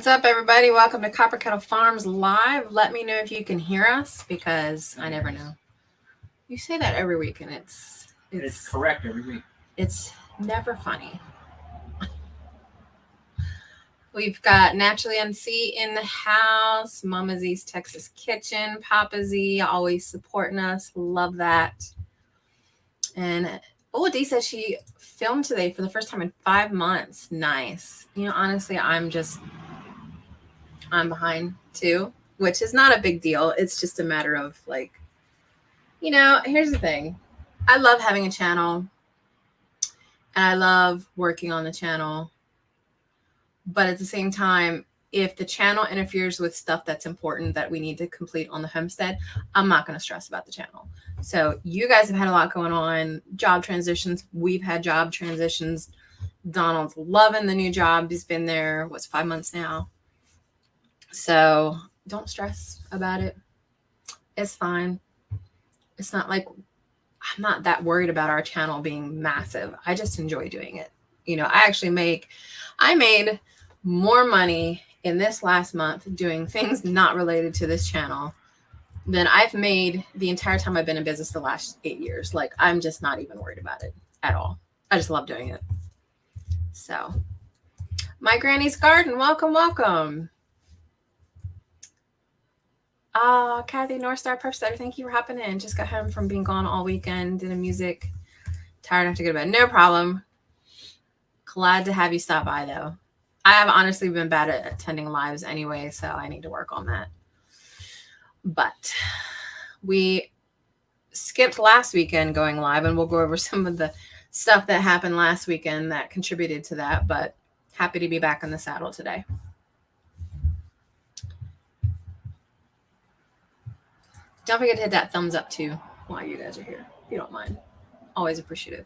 What's up, everybody? Welcome to Copper Kettle Farms Live. Let me know if you can hear us because I never know. You say that every week, and it's correct every week. It's never funny. We've got Naturally NC in the house, Mama Z's Texas Kitchen, Papa Z always supporting us. Love that. And 𝙂𝙧𝙧𝙧𝙧 says she filmed today for the first time in 5 months. Nice. You know, honestly, I'm behind too, which is not a big deal. It's just a matter of like, you know, here's the thing. I love having a channel and I love working on the channel. But at the same time, if the channel interferes with stuff that's important that we need to complete on the homestead, I'm not going to stress about the channel. So you guys have had a lot going on, job transitions. We've had job transitions. Donald's loving the new job. He's been there, 5 months now. So don't stress about it. It's fine. It's not like I'm not that worried about our channel being massive. I just enjoy doing it. You know, I made more money in this last month doing things not related to this channel than I've made the entire time I've been in business the last 8 years. Like, I'm just not even worried about it at all. I just love doing it. So, my granny's garden. Welcome, welcome. Kathy Northstar Perfect. Thank you for hopping in. Just got home from being gone all weekend. Did a music. Tired enough to go to bed. No problem. Glad to have you stop by, though. I have honestly been bad at attending lives anyway, so I need to work on that. But we skipped last weekend going live, and we'll go over some of the stuff that happened last weekend that contributed to that, but happy to be back in the saddle today. Don't forget to hit that thumbs up, too, while you guys are here, if you don't mind. Always appreciative.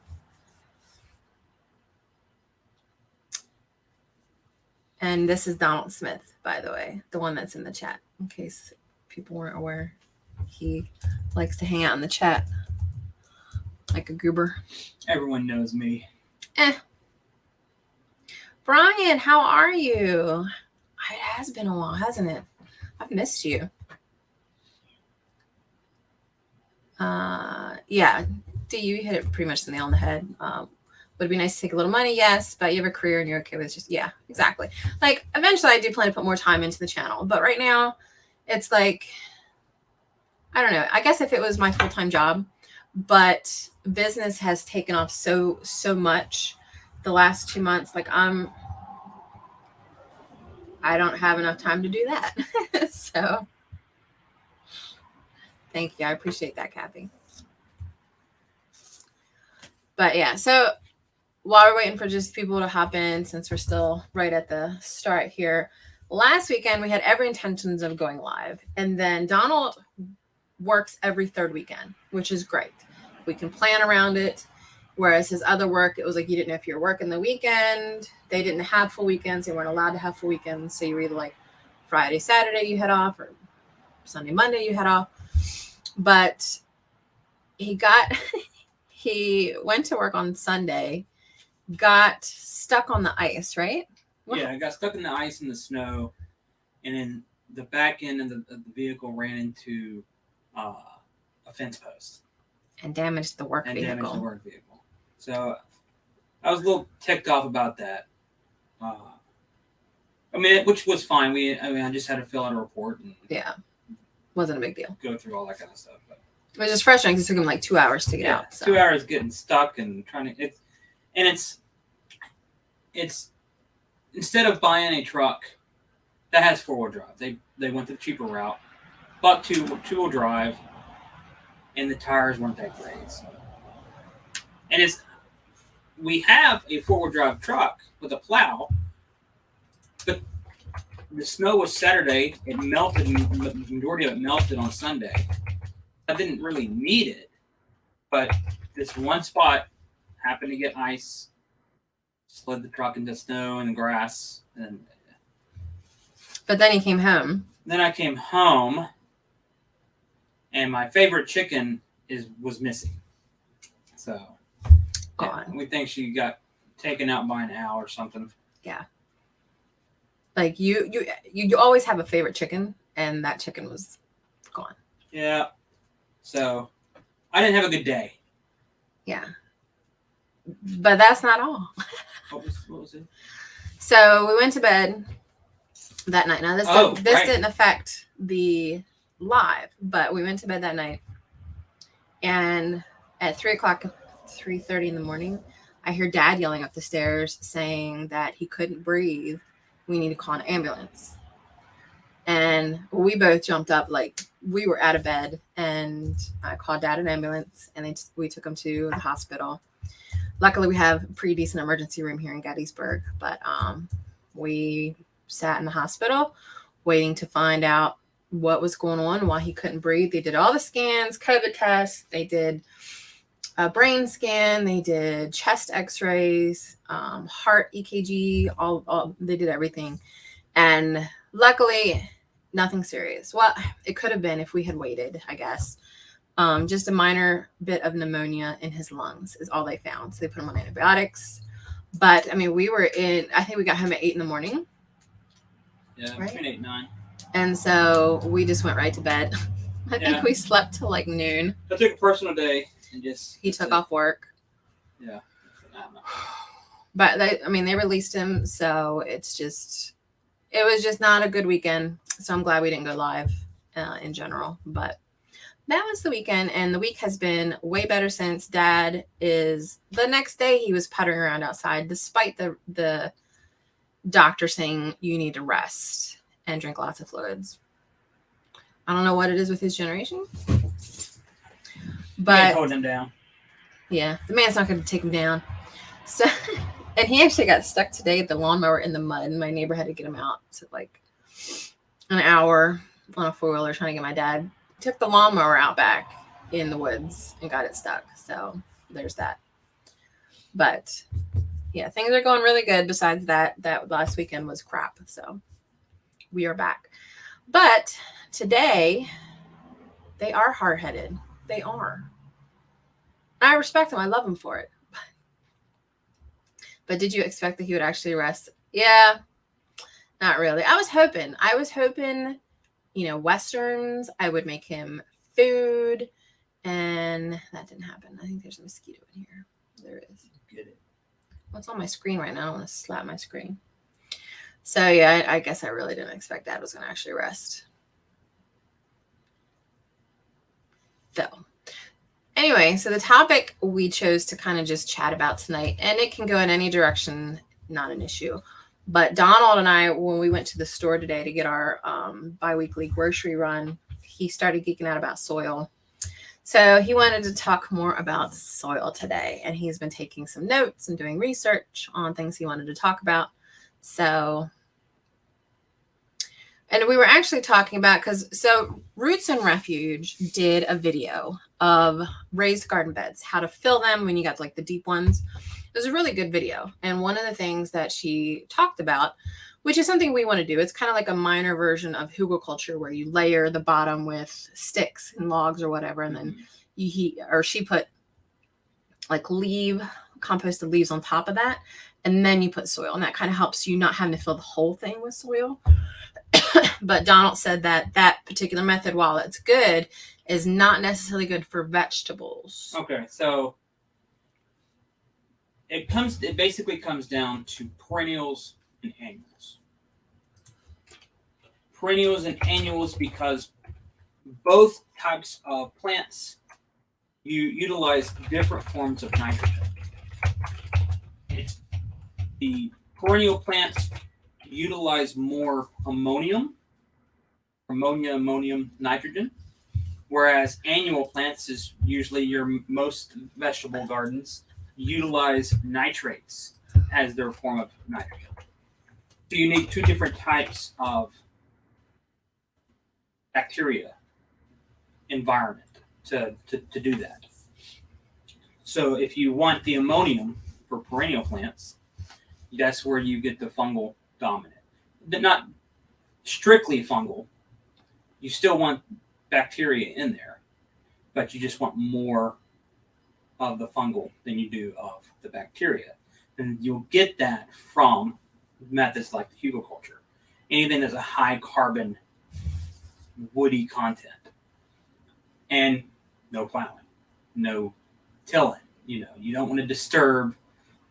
And this is Donald Smith, by the way, the one that's in the chat, in case people weren't aware. He likes to hang out in the chat like a goober. Everyone knows me. Brian, how are you? It has been a while, hasn't it? I've missed you. Yeah, you hit it pretty much the nail on the head. Would it be nice to take a little money? Yes, but you have a career and you're okay with it. Just, yeah, exactly. Like, eventually I do plan to put more time into the channel, but right now it's like, I don't know. I guess if it was my full-time job, but business has taken off so much the last 2 months. Like, I don't have enough time to do that. So thank you. I appreciate that, Kathy. But yeah, so while we're waiting for just people to hop in, since we're still right at the start here, last weekend we had every intentions of going live. And then Donald works every third weekend, which is great. We can plan around it. Whereas his other work, it was like you didn't know if you were working the weekend. They didn't have full weekends. They weren't allowed to have full weekends. So you were either like Friday, Saturday you had off, or Sunday, Monday you had off. But he went to work on Sunday, got stuck on the ice, right? Yeah, I got stuck in the ice and the snow, and then the back end of the vehicle ran into a fence post. And damaged the work vehicle. So I was a little ticked off about that. Which was fine. I just had to fill out a report. And yeah, wasn't a big deal. Go through all that kind of stuff. But it was just frustrating because it took him like 2 hours to get out. So. 2 hours getting stuck and trying to. It's instead of buying a truck that has 4-wheel drive, they went the cheaper route, bought two-wheel drive, and the tires weren't that great. So. And we have a 4-wheel drive truck with a plow, but the snow was Saturday. It melted. The majority of it melted on Sunday. I didn't really need it, but this one spot happened to get ice, slid the truck into snow and grass. But then he came home. Then I came home, and my favorite chicken was missing. So gone. We think she got taken out by an owl or something. Yeah. Like you always have a favorite chicken, and that chicken was gone. Yeah. So I didn't have a good day. Yeah. But that's not all. What was it? So we went to bed that night. Now this didn't affect the live, but we went to bed that night, and at 3:30 in the morning, I hear Dad yelling up the stairs saying that he couldn't breathe. We need to call an ambulance. And we both jumped up, like we were out of bed, and I called Dad an ambulance, and we took him to the hospital. Luckily, we have a pretty decent emergency room here in 𝙎𝙤𝙧𝙙, but we sat in the hospital waiting to find out what was going on, why he couldn't breathe. They did all the scans, COVID tests. They did a brain scan. They did chest x-rays, heart EKG, all they did everything. And luckily, nothing serious. Well, it could have been if we had waited, I guess. Just a minor bit of pneumonia in his lungs is all they found. So they put him on antibiotics. But I mean, I think we got home at 8 in the morning. Yeah, right? Between 8 and 9. And so we just went right to bed. I think we slept till like noon. I took a personal day and he took off work. Yeah. But they released him. So it was just not a good weekend. So I'm glad we didn't go live in general. But that was the weekend, and the week has been way better since. Dad the next day he was puttering around outside despite the doctor saying you need to rest and drink lots of fluids. I don't know what it is with his generation, but hold him down. Yeah, the man's not going to take him down. So, and he actually got stuck today at the lawnmower in the mud, and my neighbor had to get him out. So like an hour on a 4-wheeler trying to get my dad. Took the lawnmower out back in the woods and got it stuck. So there's that. But yeah, things are going really good. Besides that last weekend was crap. So we are back. But today they are hard-headed. They are. I respect them. I love them for it. But did you expect that he would actually rest? Yeah, not really. I was hoping, Westerns. I would make him food, and that didn't happen. I think there's a mosquito in here. There is. Get it. What's on my screen right now? I don't want to slap my screen. So yeah, I guess I really didn't expect Dad was going to actually rest. So anyway, so the topic we chose to kind of just chat about tonight, and it can go in any direction, not an issue. But Donald and I, when we went to the store today to get our bi-weekly grocery run, he started geeking out about soil. So he wanted to talk more about soil today. And he's been taking some notes and doing research on things he wanted to talk about. So, and we were actually talking about, so Roots and Refuge did a video of raised garden beds, how to fill them when you got like the deep ones. It was a really good video. And one of the things that she talked about, which is something we want to do, it's kind of like a minor version of hugelkultur where you layer the bottom with sticks and logs or whatever. And then she put like composted leaves on top of that. And then you put soil, and that kind of helps you not having to fill the whole thing with soil. But Donald said that particular method, while it's good, is not necessarily good for vegetables. Okay, so it basically comes down to perennials and annuals. Perennials and annuals, because both types of plants utilize different forms of nitrogen. The perennial plants utilize more ammonium, nitrogen, whereas annual plants is usually most vegetable gardens utilize nitrates as their form of nitrogen. So you need two different types of bacteria environment to do that. So if you want the ammonium for perennial plants, that's where you get the fungal dominant. Not strictly fungal. You still want bacteria in there, but you just want more of the fungal than you do of the bacteria. And you'll get that from methods like the hugelkultur. anything that's a high carbon, woody content. And no plowing, no tilling. You know, you don't want to disturb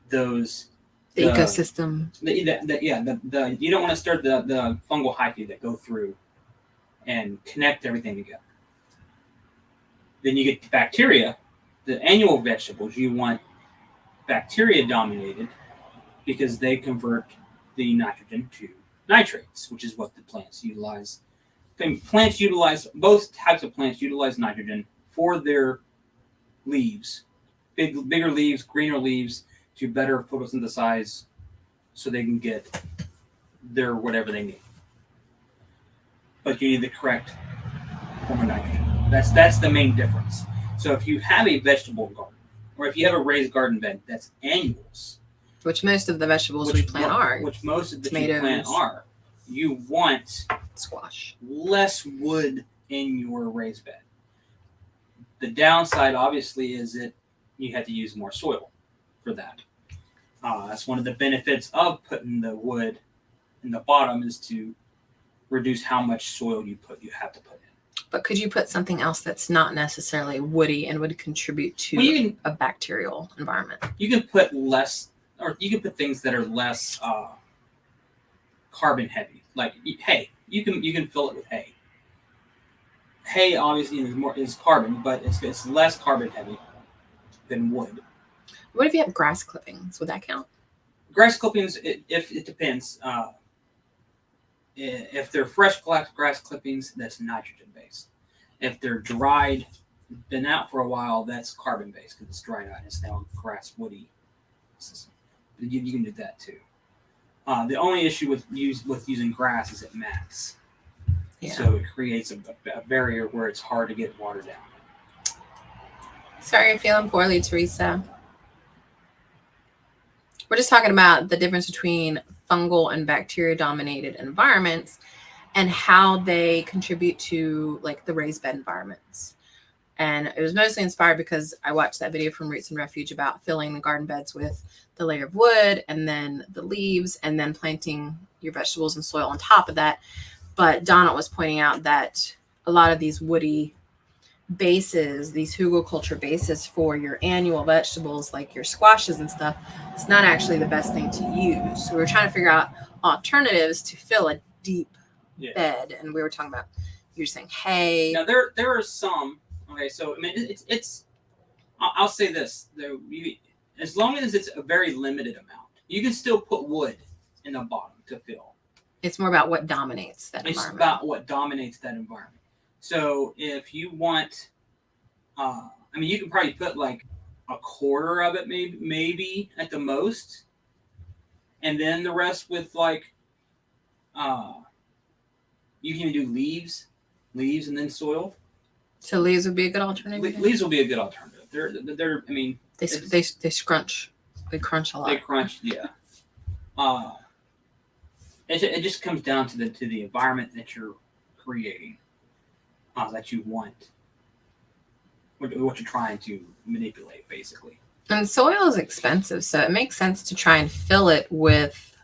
those the ecosystem. You don't want to disturb the fungal hyphae that go through and connect everything together. Then you get the bacteria, the annual vegetables. You want bacteria dominated because they convert the nitrogen to nitrates, which is what the plants utilize. Both types of plants utilize nitrogen for their leaves, bigger leaves, greener leaves, to better photosynthesize so they can get their whatever they need. But you need the correct form of nitrogen. That's the main difference. So if you have a vegetable garden, or if you have a raised garden bed that's annuals, which most of the vegetables we plant are, which most of the tomatoes, plant are, you want squash, less wood in your raised bed. The downside, obviously, is that you have to use more soil for that. That's one of the benefits of putting the wood in the bottom, is to reduce how much soil you have to put in. But could you put something else that's not necessarily woody and would contribute to a bacterial environment? You can put less, or you can put things that are less carbon heavy, like hay. You can fill it with hay. Hay obviously is carbon, but it's less carbon heavy than wood. What if you have grass clippings? Would that count? Grass clippings, if it depends. If they're fresh grass clippings, that's nitrogen based. If they're dried, been out for a while, that's carbon based because it's dried out. It's now grass woody system. You can do that too. The only issue with using grass is it mats. Yeah. So it creates a barrier where it's hard to get water down. Sorry, you're feeling poorly, Teresa. We're just talking about the difference between fungal and bacteria dominated environments and how they contribute to like the raised bed environments. And it was mostly inspired because I watched that video from Roots and Refuge about filling the garden beds with the layer of wood and then the leaves and then planting your vegetables and soil on top of that. But Donna was pointing out that a lot of these woody bases, these hugelkultur bases for your annual vegetables, like your squashes and stuff, it's not actually the best thing to use. So we were trying to figure out alternatives to fill a deep bed. And we were talking about, you're saying hay. Now there are some, okay, so I mean, it's I'll say this, as long as it's a very limited amount, you can still put wood in the bottom to fill. It's more about what dominates that environment. It's about what dominates that environment. So if you want, I mean, you can probably put like a quarter of it, maybe at the most, and then the rest with like, you can do leaves, and then soil. So leaves would be a good alternative. Leaves will be a good alternative. They're. I mean, they scrunch. They crunch a lot. They crunch, yeah. It just comes down to the environment that you're creating. That you want, what you're trying to manipulate, basically. And soil is expensive, so it makes sense to try and fill it with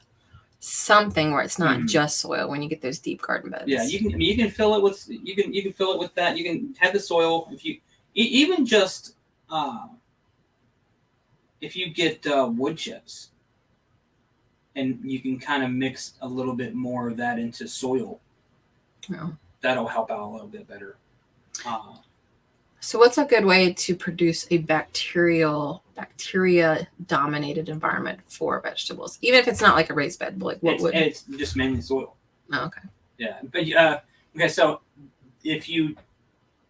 something where it's not just soil when you get those deep garden beds. Yeah, you can fill it with you can fill it with that. You can have the soil if you even just if you get wood chips, and you can kind of mix a little bit more of that into soil. Yeah. That'll help out a little bit better. So what's a good way to produce a bacteria-dominated environment for vegetables? Even if it's not like a raised bed, like it's just mainly soil. Oh, okay. Yeah, but okay. So if you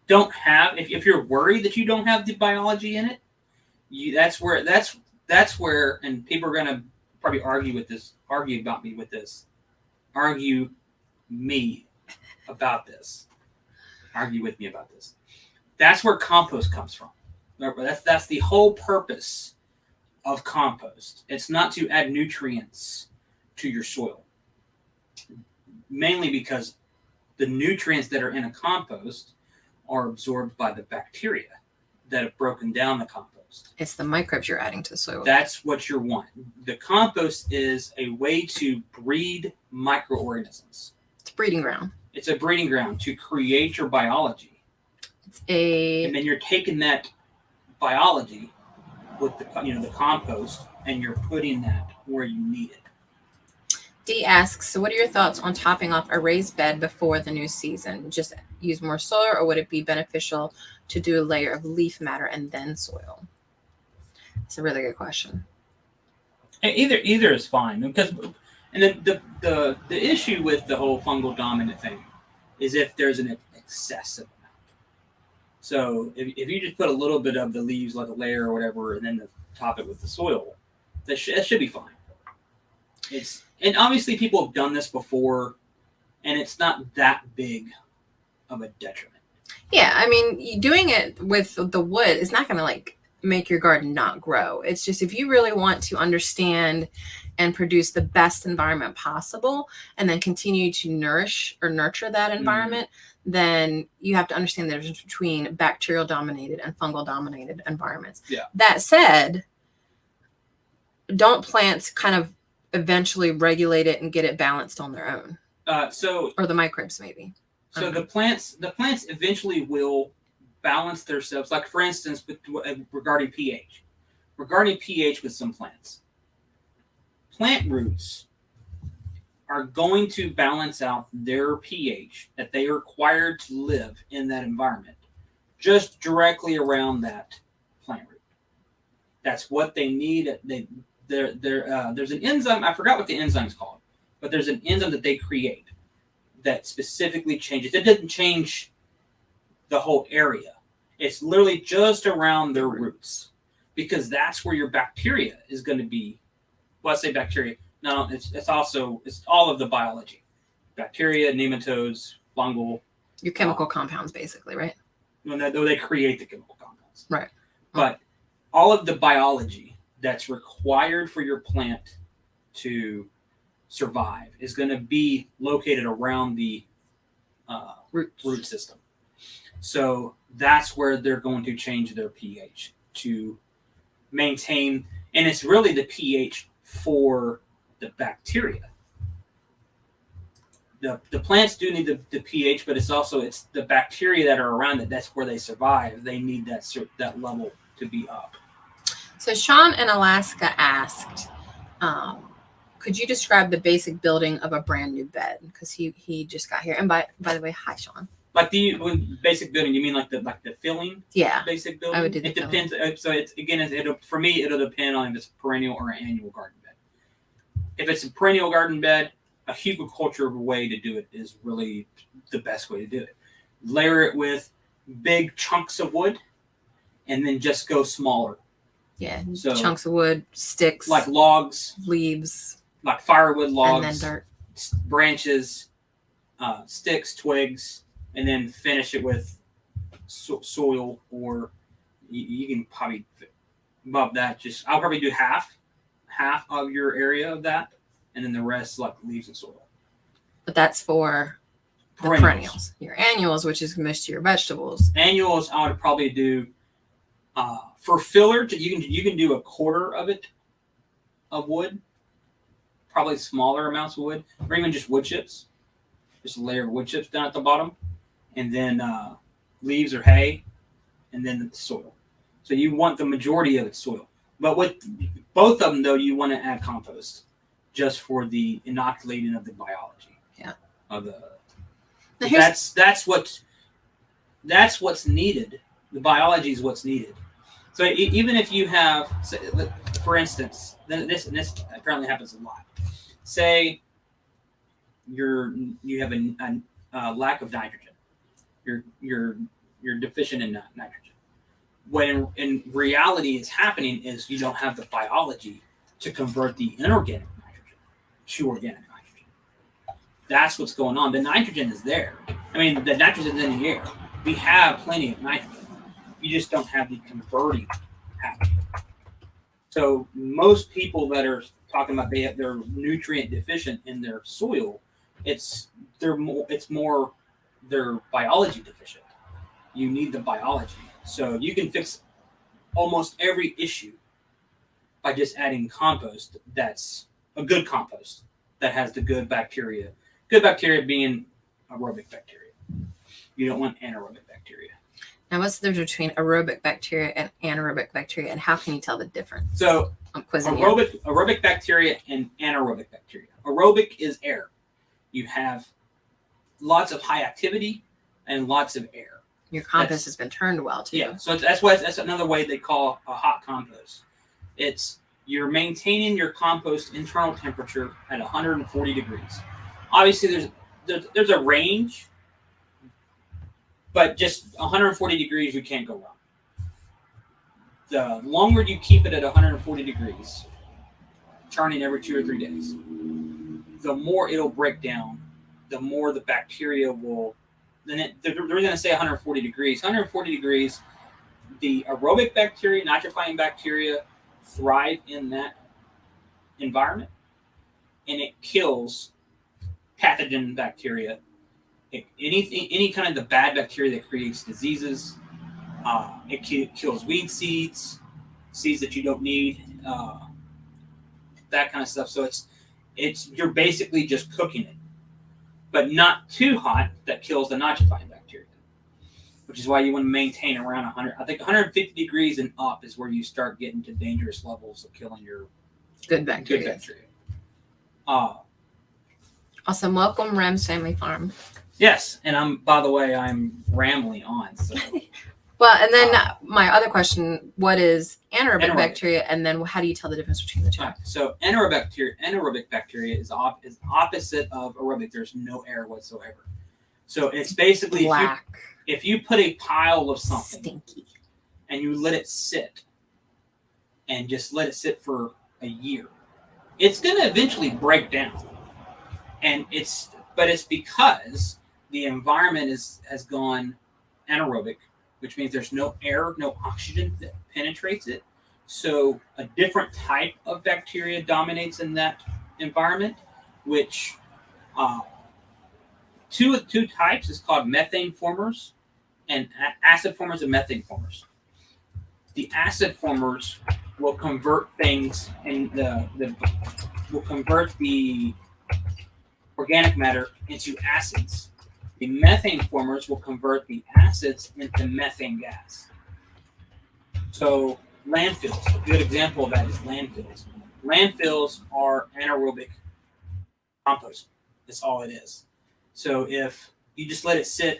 don't have, if you're worried that you don't have the biology in it, that's where, and people are gonna probably argue me about this. Argue with me about this. That's where compost comes from. That's the whole purpose of compost. It's not to add nutrients to your soil. Mainly because the nutrients that are in a compost are absorbed by the bacteria that have broken down the compost. It's the microbes you're adding to the soil. That's what you want. The compost is a way to breed microorganisms. It's a breeding ground. It's a breeding ground to create your biology. And then you're taking that biology with the the compost, and you're putting that where you need it. D asks, so what are your thoughts on topping off a raised bed before the new season? Just use more soil, or would it be beneficial to do a layer of leaf matter and then soil? It's a really good question. Either is fine, because and then the issue with the whole fungal dominant thing is if there's an excessive amount. So if you just put a little bit of the leaves, like a layer or whatever, and then top it with the soil, that should be fine. And obviously people have done this before, and it's not that big of a detriment. Yeah, I mean, doing it with the wood is not going to like make your garden not grow. It's just if you really want to understand and produce the best environment possible, and then continue to nourish or nurture that environment, then you have to understand the difference between bacterial dominated and fungal dominated environments. Yeah. That said, don't plants kind of eventually regulate it and get it balanced on their own? Or the microbes maybe. So the plants eventually will balance themselves. Like for instance, regarding pH. Regarding pH with some plants, plant roots are going to balance out their pH that they are required to live in that environment, just directly around that plant root. That's what they need. There's an enzyme, I forgot what the enzyme's called, but there's an enzyme that they create that specifically changes. It doesn't change the whole area. It's literally just around their roots, because that's where your bacteria is going to be. Well, I say bacteria. No, it's all of the biology. Bacteria, nematodes, fungal. Your chemical compounds, basically, right? Though they create the chemical compounds. Right. But all of the biology that's required for your plant to survive is going to be located around the root system. So that's where they're going to change their pH to maintain, and it's really the pH for the bacteria. The plants do need the pH, but it's the bacteria that are around it. That's where they survive. They need that level to be up. So Sean in Alaska asked, could you describe the basic building of a brand new bed? Because he just got here. And by the way, hi Sean. Like when basic building, you mean like the filling? Yeah. Basic building? I would do the It depends. So for me, it'll depend on if it's a perennial or an annual garden bed. If it's a perennial garden bed, a hugelkultur way to do it is really the best way to do it. Layer it with big chunks of wood, and then just go smaller. Yeah, so chunks of wood, sticks, like logs, leaves, like firewood logs, and then dirt, branches, sticks, twigs, and then finish it with soil, or you can probably above that. I'll probably do half of your area of that, and then the rest like leaves and soil. But that's for perennials. Your annuals, which is most of your vegetables. Annuals, I would probably do for filler. You can do a quarter of it of wood, probably smaller amounts of wood, or even just wood chips. Just a layer of wood chips down at the bottom, and then leaves or hay, and then the soil. So you want the majority of it soil. But with both of them, though, you want to add compost just for the inoculating of the biology. Yeah. Of the that's what's needed. The biology is what's needed. So even if you have, for instance, this apparently happens a lot. Say you have a lack of nitrogen. You're deficient in nitrogen. When in reality it's happening is you don't have the biology to convert the inorganic nitrogen to organic nitrogen. That's what's going on. The nitrogen is there. I mean, the nitrogen is in the air. We have plenty of nitrogen. You just don't have the converting happening. So most people that are talking about they're nutrient deficient in their soil, it's more they're biology deficient. You need the biology. So you can fix almost every issue by just adding compost that's a good compost. that has the good bacteria. Good bacteria being aerobic bacteria. You don't want anaerobic bacteria. Now, what's the difference between aerobic bacteria and anaerobic bacteria, and how can you tell the difference? So, aerobic bacteria and anaerobic bacteria. Aerobic is air. You have lots of high activity and lots of air. Your compost has been turned well, too. Yeah, so that's another way they call a hot compost. You're maintaining your compost internal temperature at 140 degrees. Obviously, there's a range, but just 140 degrees, you can't go wrong. The longer you keep it at 140 degrees, turning every 2 or 3 days, the more it'll break down, the more the bacteria will. They're going to say 140 degrees. 140 degrees, the aerobic bacteria, nitrifying bacteria, thrive in that environment, and it kills pathogen bacteria. Any kind of the bad bacteria that creates diseases. It kills weed seeds that you don't need, that kind of stuff. So you're basically just cooking it, but not too hot that kills the nitrifying bacteria, which is why you want to maintain around 100. I think 150 degrees and up is where you start getting to dangerous levels of killing your good bacteria. Awesome. Welcome, Rem's Family Farm. Yes, and by the way, I'm rambling on. So. Well, and then my other question, what is anaerobic bacteria, and then how do you tell the difference between the two? Right. So anaerobic bacteria is opposite of aerobic. There's no air whatsoever. So it's basically black. If you put a pile of something stinky and you let it sit and just let it sit for a year, it's going to eventually break down. And it's because the environment has gone anaerobic, which means there's no air, no oxygen that penetrates it. So a different type of bacteria dominates in that environment, which two types is called methane formers and acid formers and methane formers. The acid formers will convert things and will convert the organic matter into acids. The methane formers will convert the acids into methane gas. So landfills, a good example of that is landfills. Landfills are anaerobic compost. That's all it is. So if you just let it sit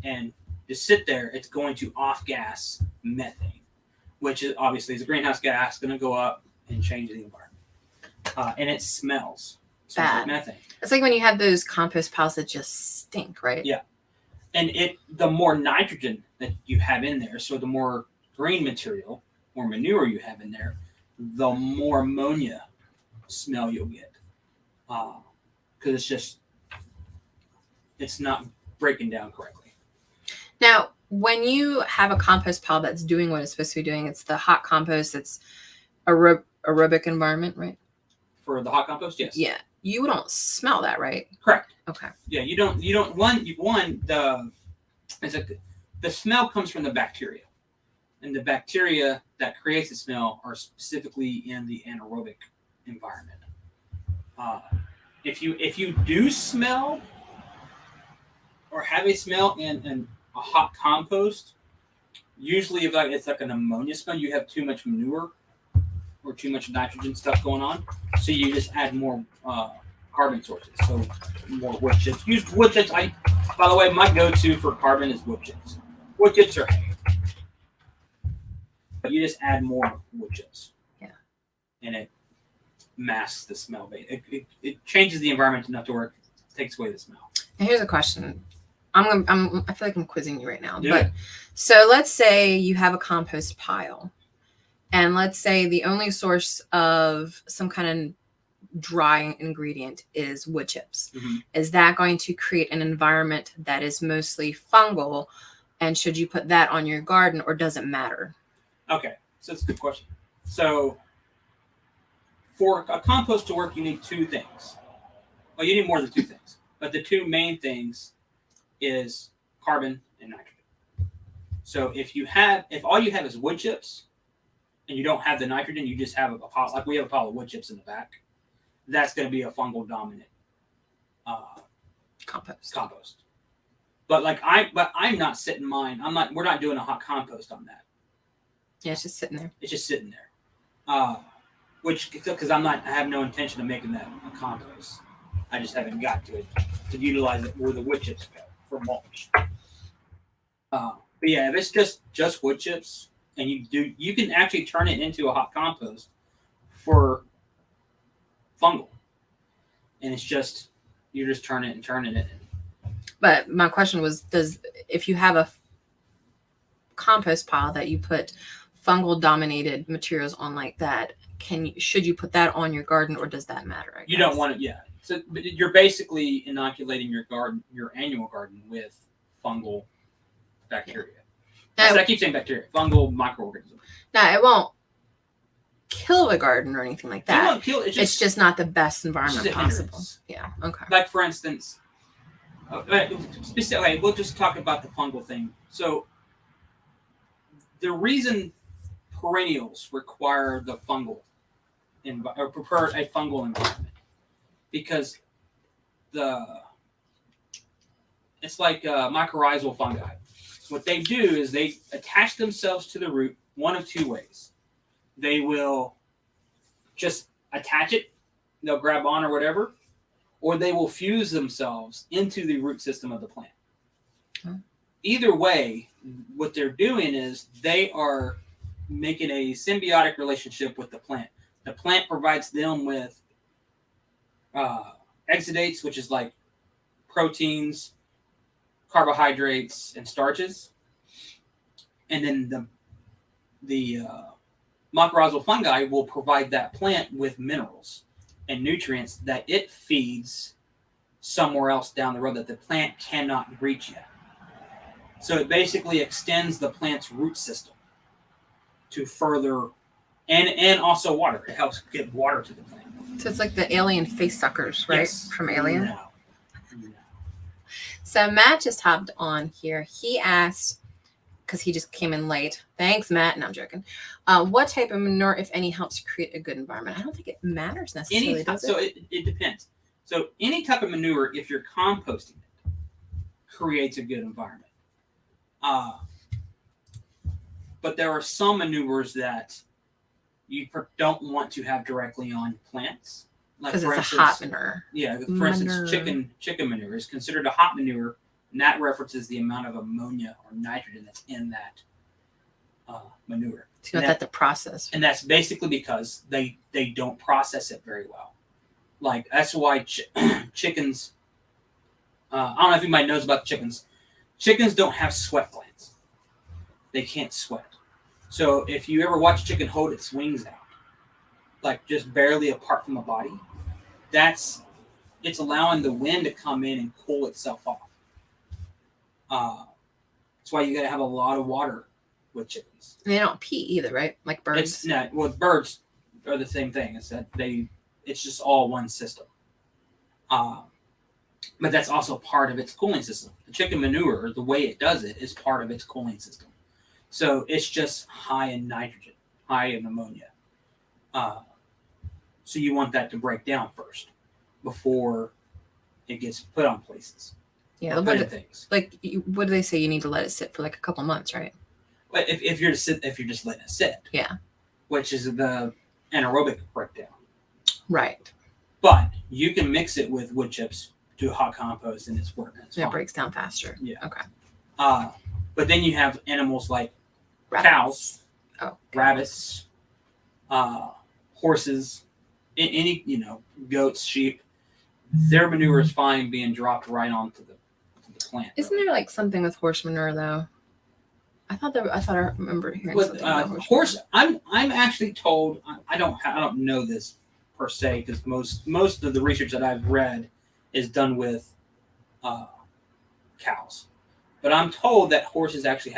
and just sit there, it's going to off-gas methane, which is obviously is a greenhouse gas, going to go up and change the environment. And it smells. Bad. Like methane. It's like when you have those compost piles that just stink, right? Yeah. And the more nitrogen that you have in there, so the more green material or manure you have in there, the more ammonia smell you'll get. Because it's not breaking down correctly. Now, when you have a compost pile that's doing what it's supposed to be doing, it's the hot compost, it's aerobic environment, right? For the hot compost, yes. Yeah. You don't smell that, right? Correct. Okay. Yeah, you don't the smell comes from the bacteria. And the bacteria that creates the smell are specifically in the anaerobic environment. If you do smell or have a smell in a hot compost, usually if it's like an ammonia smell, you have too much manure or too much nitrogen stuff going on. So you just add more carbon sources. So more wood chips. Use wood chips. By the way, my go-to for carbon is wood chips. Wood chips are hay. But you just add more wood chips. Yeah. And it masks the smell. It changes the environment enough to where it takes away the smell. And here's a question. I feel like I'm quizzing you right now. Yeah. But so let's say you have a compost pile. And let's say the only source of some kind of dry ingredient is wood chips. Mm-hmm. Is that going to create an environment that is mostly fungal? And should you put that on your garden, or does it matter? Okay, so that's a good question. So for a compost to work, you need two things. Well, you need more than two things. But the two main things is carbon and nitrogen. So if all you have is wood chips, and you don't have the nitrogen, you just have a pile, like we have a pile of wood chips in the back, that's going to be a fungal dominant compost. But I'm not setting mine. We're not doing a hot compost on that. Yeah, it's just sitting there. It's just sitting there. Because I have no intention of making that a compost. I just haven't got to it to utilize it where the wood chips go for mulch. But yeah, if it's just wood chips, and you can actually turn it into a hot compost for fungal, and you're just turning it. But my question was, if you have a compost pile that you put fungal dominated materials on like that, should you put that on your garden, or does that matter? You don't want it, yeah. So you're basically inoculating your annual garden with fungal bacteria. Yeah. I keep saying bacteria, fungal microorganisms. Now, it won't kill the garden or anything like that. It won't kill. It's just not the best environment possible. Yeah. Okay. Like for instance, specifically, we'll just talk about the fungal thing. So the reason perennials require the fungal or prefer a fungal environment, because it's like mycorrhizal fungi. What they do is they attach themselves to the root one of two ways. They will just attach it, they'll grab on or whatever, or they will fuse themselves into the root system of the plant. Either way, what they're doing is they are making a symbiotic relationship with the plant. The plant provides them with �12𝙤𝙧𝙬𝙬, which is like proteins, carbohydrates, and starches. And then the mycorrhizal fungi will provide that plant with minerals and nutrients that it feeds somewhere else down the road that the plant cannot reach yet. So it basically extends the plant's root system to further, and also water. It helps get water to the plant. So it's like the alien face suckers, right? Yes. From Alien. No. So Matt just hopped on here. He asked, because he just came in late. Thanks, Matt. No, I'm joking. What type of manure, if any, helps create a good environment? I don't think it matters necessarily, does it? So it depends. So any type of manure, if you're composting it, creates a good environment. But there are some manures that you don't want to have directly on plants. Because it's a hot manure. Yeah, for instance, chicken manure is considered a hot manure, and that references the amount of ammonia or nitrogen that's in that manure. So you want that to process. And that's basically because they don't process it very well. Like, that's why chickens, I don't know if anybody knows about chickens. Chickens don't have sweat glands. They can't sweat. So if you ever watch a chicken hold its wings out, like just barely apart from the body, it's allowing the wind to come in and cool itself off. That's why you got to have a lot of water with chickens. And they don't pee either, right? Like birds. Birds are the same thing. It's that it's just all one system. But that's also part of its cooling system. The chicken manure, the way it does it, is part of its cooling system. So it's just high in nitrogen, high in ammonia. So you want that to break down first before it gets put on places. Yeah, things. Like, what do they say? You need to let it sit for like a couple months, right? But if you're just letting it sit, yeah, which is the anaerobic breakdown, right? But you can mix it with wood chips, do hot compost, and it's working. It breaks down faster. Yeah. Okay. But then you have animals like cows, rabbits, horses, any goats, sheep. Their manure is fine being dropped right onto the plant. Isn't there like something with horse manure though? I remember hearing something about horse. I'm actually told, I don't know this per se, because most of the research that I've read is done with cows. But I'm told that horses actually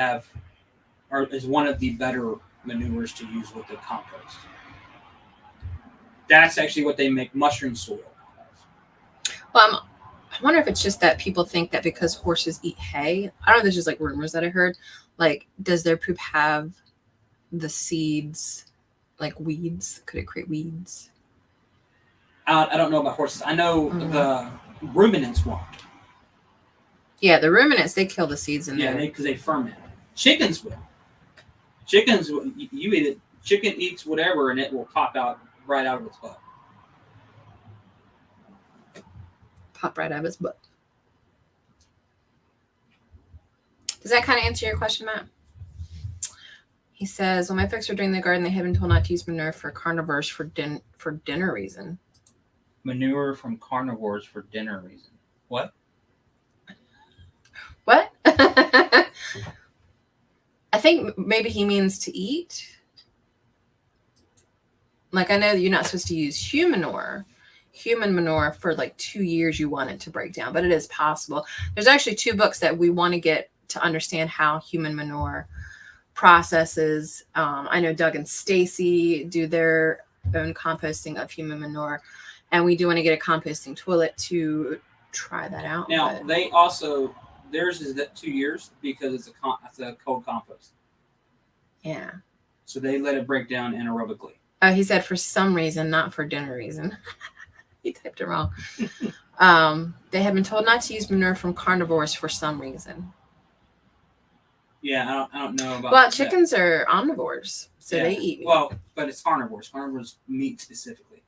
is one of the better manures to use with the compost. That's actually what they make mushroom soil out of. Well, I wonder if it's just that people think that because horses eat hay, I don't know, there's just like rumors that I heard, like, does their poop have the seeds, like weeds? Could it create weeds? I don't know about horses. I know the ruminants won't. Yeah, the ruminants, they kill the seeds in there. Yeah, because they ferment. Chickens will. Chickens, you eat it. Chicken eats whatever, and it will pop out right out of its butt. Pop right out of its butt. Does that kind of answer your question, Matt? He says, when my folks were doing the garden, they had been told not to use manure for carnivores for dinner reason. Manure from carnivores for dinner reason. What? What? I think maybe he means to eat. Like, I know that you're not supposed to use human manure for like 2 years. You want it to break down, but it is possible. There's actually 2 books that we want to get to understand how human manure processes. I know Doug and Stacy do their own composting of human manure, and we do want to get a composting toilet to try that out. Now, they also, theirs is that 2 years because it's a cold compost. Yeah. So they let it break down anaerobically. Oh, he said for some reason, not for dinner reason. He typed it wrong. They had been told not to use manure from carnivores for some reason. Yeah, I don't know about. Well, chickens are omnivores, so they eat meat. Well, but it's carnivores. Carnivores meat specifically.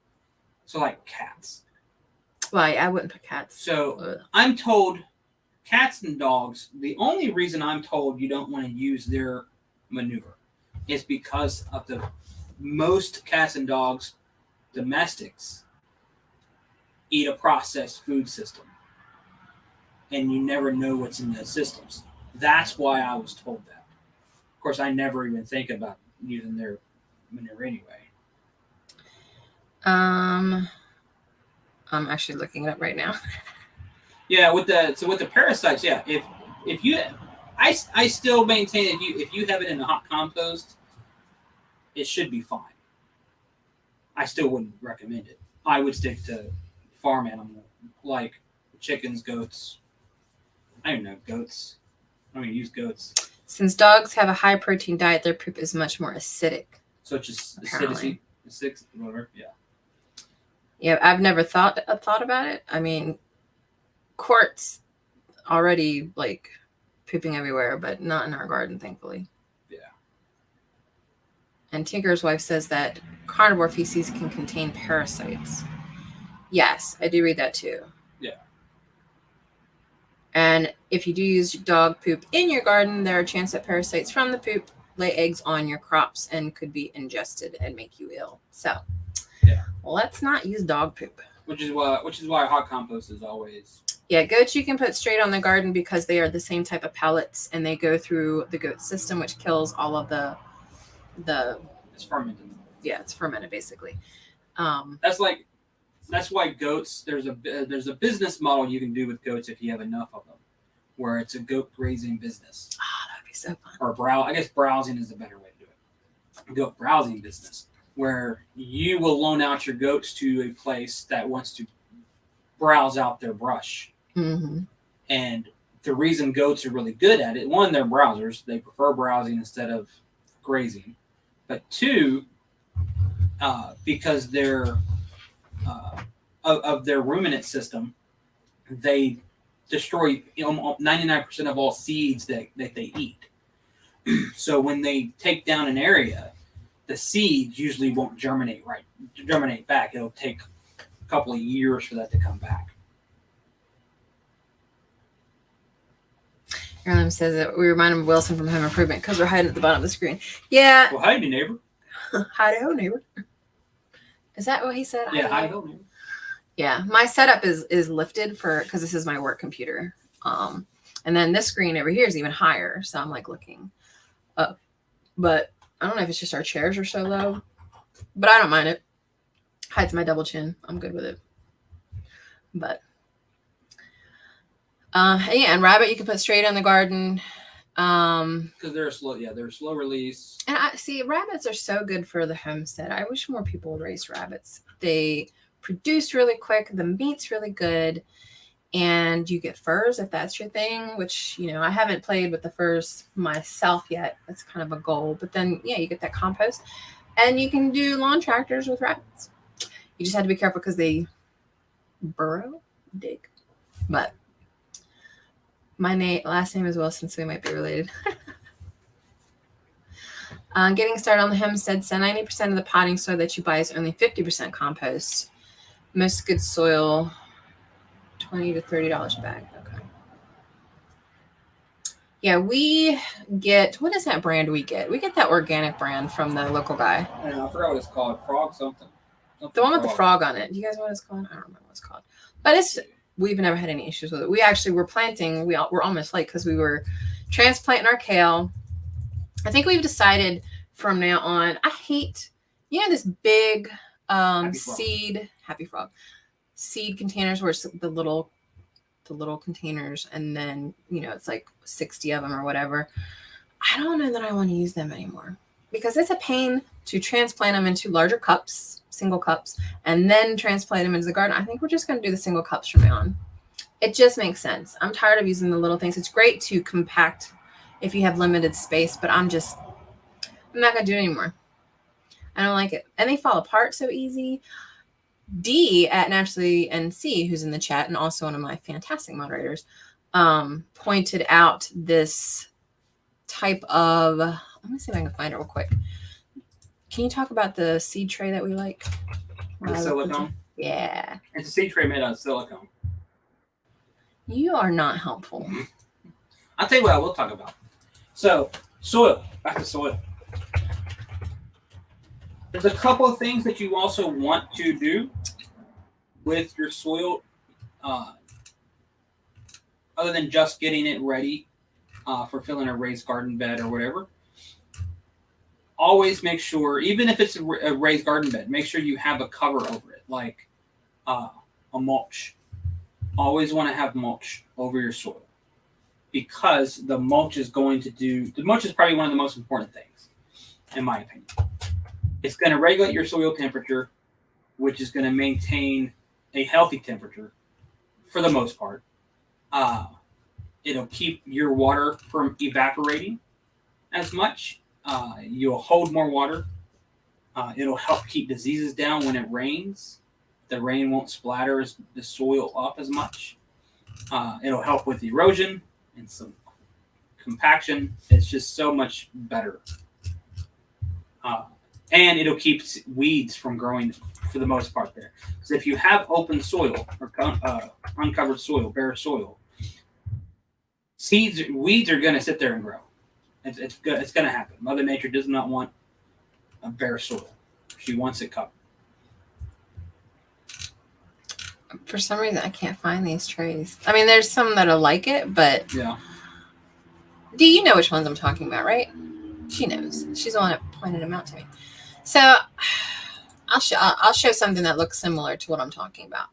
So like cats. Well, I wouldn't put cats. So I'm told cats and dogs, the only reason I'm told you don't want to use their manure is because of the most cats and dogs, domestics, eat a processed food system. And you never know what's in those systems. That's why I was told that. Of course, I never even think about using their manure anyway. I'm actually looking it up right now. Yeah, with the parasites, yeah. If you, I still maintain if you have it in a hot compost, it should be fine. I still wouldn't recommend it. I would stick to farm animal like chickens, goats. I don't know goats. I don't even use goats. Since dogs have a high protein diet, their poop is much more acidic. Such as acidity, whatever. Yeah. Yeah, I've never thought about it. I mean, quartz already like pooping everywhere, but not in our garden, thankfully. Yeah. And Tinker's wife says that carnivore feces can contain parasites. Yes, I do read that too. Yeah. And if you do use dog poop in your garden, there are a chance that parasites from the poop lay eggs on your crops and could be ingested and make you ill. So, yeah, let's not use dog poop. Which is why hot compost is always. Yeah, goats you can put straight on the garden because they are the same type of pellets and they go through the goat system, which kills all of the. It's fermented. Yeah, it's fermented basically. That's why goats. There's a business model you can do with goats if you have enough of them, where it's a goat grazing business. Oh, that'd be so fun. Or I guess browsing is a better way to do it. Goat browsing business, where you will loan out your goats to a place that wants to browse out their brush. Mm-hmm. And the reason goats are really good at it, one, they're browsers. They prefer browsing instead of grazing. But two, because they're of their ruminant system, they destroy 99% of all seeds that they eat. So when they take down an area, the seeds usually won't germinate back. It'll take a couple of years for that to come back. Erlen says that we remind him of Wilson from Home Improvement because we're hiding at the bottom of the screen. Yeah. Well, howdy, neighbor. Hi-ho, neighbor. Is that what he said? Yeah, hi-ho, neighbor. Yeah, my setup is lifted because this is my work computer. And then this screen over here is even higher, so I'm like looking up. But I don't know if it's just our chairs are so low, but I don't mind it. Hides my double chin. I'm good with it. But yeah, and rabbit you can put straight on the garden. Because they're slow release. And I see rabbits are so good for the homestead. I wish more people would raise rabbits. They produce really quick. The meat's really good. And you get furs if that's your thing, which, I haven't played with the furs myself yet. That's kind of a goal. But then, yeah, you get that compost. And you can do lawn tractors with rabbits. You just have to be careful because they dig. But my last name is Wilson, so we might be related. Getting started on the homestead. So 90% of the potting soil that you buy is only 50% compost. Most good soil, $20 to $30 a bag. Okay. Yeah, we get, what is that brand we get? We get that organic brand from the local guy. I don't know, I forgot what it's called. Frog something. The one with the frog on it. Do you guys know what it's called? I don't remember what it's called. But we've never had any issues with it. We actually were planting. We're almost late because we were transplanting our kale. I think we've decided from now on. I hate, this big seed containers where it's the little containers, and then it's like 60 of them or whatever. I don't know that I want to use them anymore because it's a pain to transplant them into larger cups, single cups, and then transplant them into the garden. I think we're just going to do the single cups from now on. It just makes sense. I'm tired of using the little things. It's great to compact if you have limited space, but I'm not going to do it anymore. I don't like it. And they fall apart so easy. D at Naturally NC, who's in the chat and also one of my fantastic moderators, pointed out this type of, let me see if I can find it real quick. Can you talk about the seed tray that we like? The silicone? Yeah. It's a seed tray made out of silicone. You are not helpful. I'll tell you what I will talk about. So, soil. Back to soil. There's a couple of things that you also want to do with your soil, other than just getting it ready for filling a raised garden bed or whatever. Always make sure, even if it's a raised garden bed, make sure you have a cover over it, like a mulch. Always want to have mulch over your soil because the mulch is probably one of the most important things, in my opinion. It's going to regulate your soil temperature, which is going to maintain a healthy temperature for the most part. It'll keep your water from evaporating as much. You'll hold more water. It'll help keep diseases down when it rains. The rain won't splatter the soil up as much. It'll help with erosion and some compaction. It's just so much better. And it'll keep weeds from growing for the most part there. Because if you have open soil or uncovered soil, bare soil, weeds are going to sit there and grow. It's going to happen. Mother Nature does not want a bare soil. She wants it covered. For some reason, I can't find these trays. I mean, there's some that are like it, but yeah. Do you know which ones I'm talking about, right? She knows. She's the one that pointed them out to me. So I'll show something that looks similar to what I'm talking about.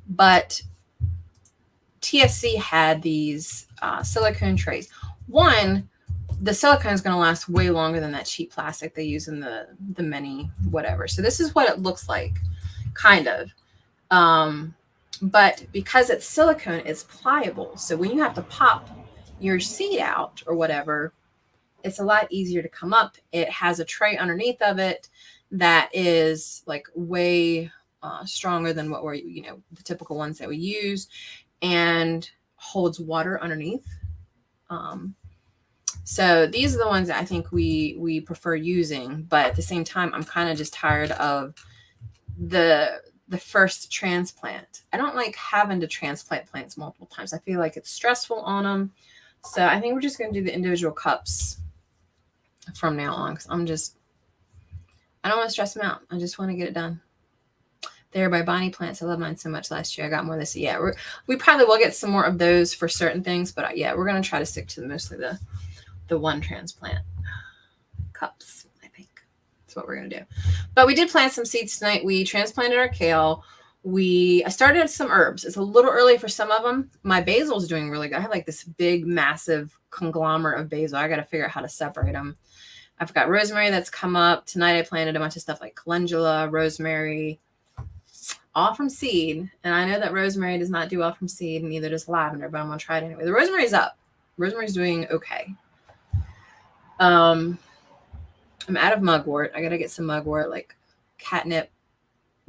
But TSC had these silicone trays. One, the silicone is going to last way longer than that cheap plastic they use in the mini whatever. So this is what it looks like, kind of. But because it's silicone, it's pliable. So when you have to pop your seed out or whatever, it's a lot easier to come up. It has a tray underneath of it that is like way stronger than what we're, the typical ones that we use, and holds water underneath. So these are the ones that I think we prefer using, but at the same time, I'm kind of just tired of the first transplant. I don't like having to transplant plants multiple times. I feel like it's stressful on them. So I think we're just going to do the individual cups from now on, because I don't want to stress them out. I just want to get it done. There by Bonnie Plants. I love mine so much last year. I got more this year. Yeah, we probably will get some more of those for certain things, but yeah, we're going to try to stick to mostly the one transplant cups. I think that's what we're going to do. But we did plant some seeds tonight. We transplanted our kale. I started some herbs. It's a little early for some of them. My basil is doing really good. I have like this big, massive conglomerate of basil. I got to figure out how to separate them. I've got rosemary that's come up. Tonight I planted a bunch of stuff like calendula, rosemary, all from seed. And I know that rosemary does not do well from seed, and neither does lavender, but I'm going to try it anyway. The rosemary's up. Rosemary's doing okay. I'm out of mugwort. I got to get some mugwort, like catnip,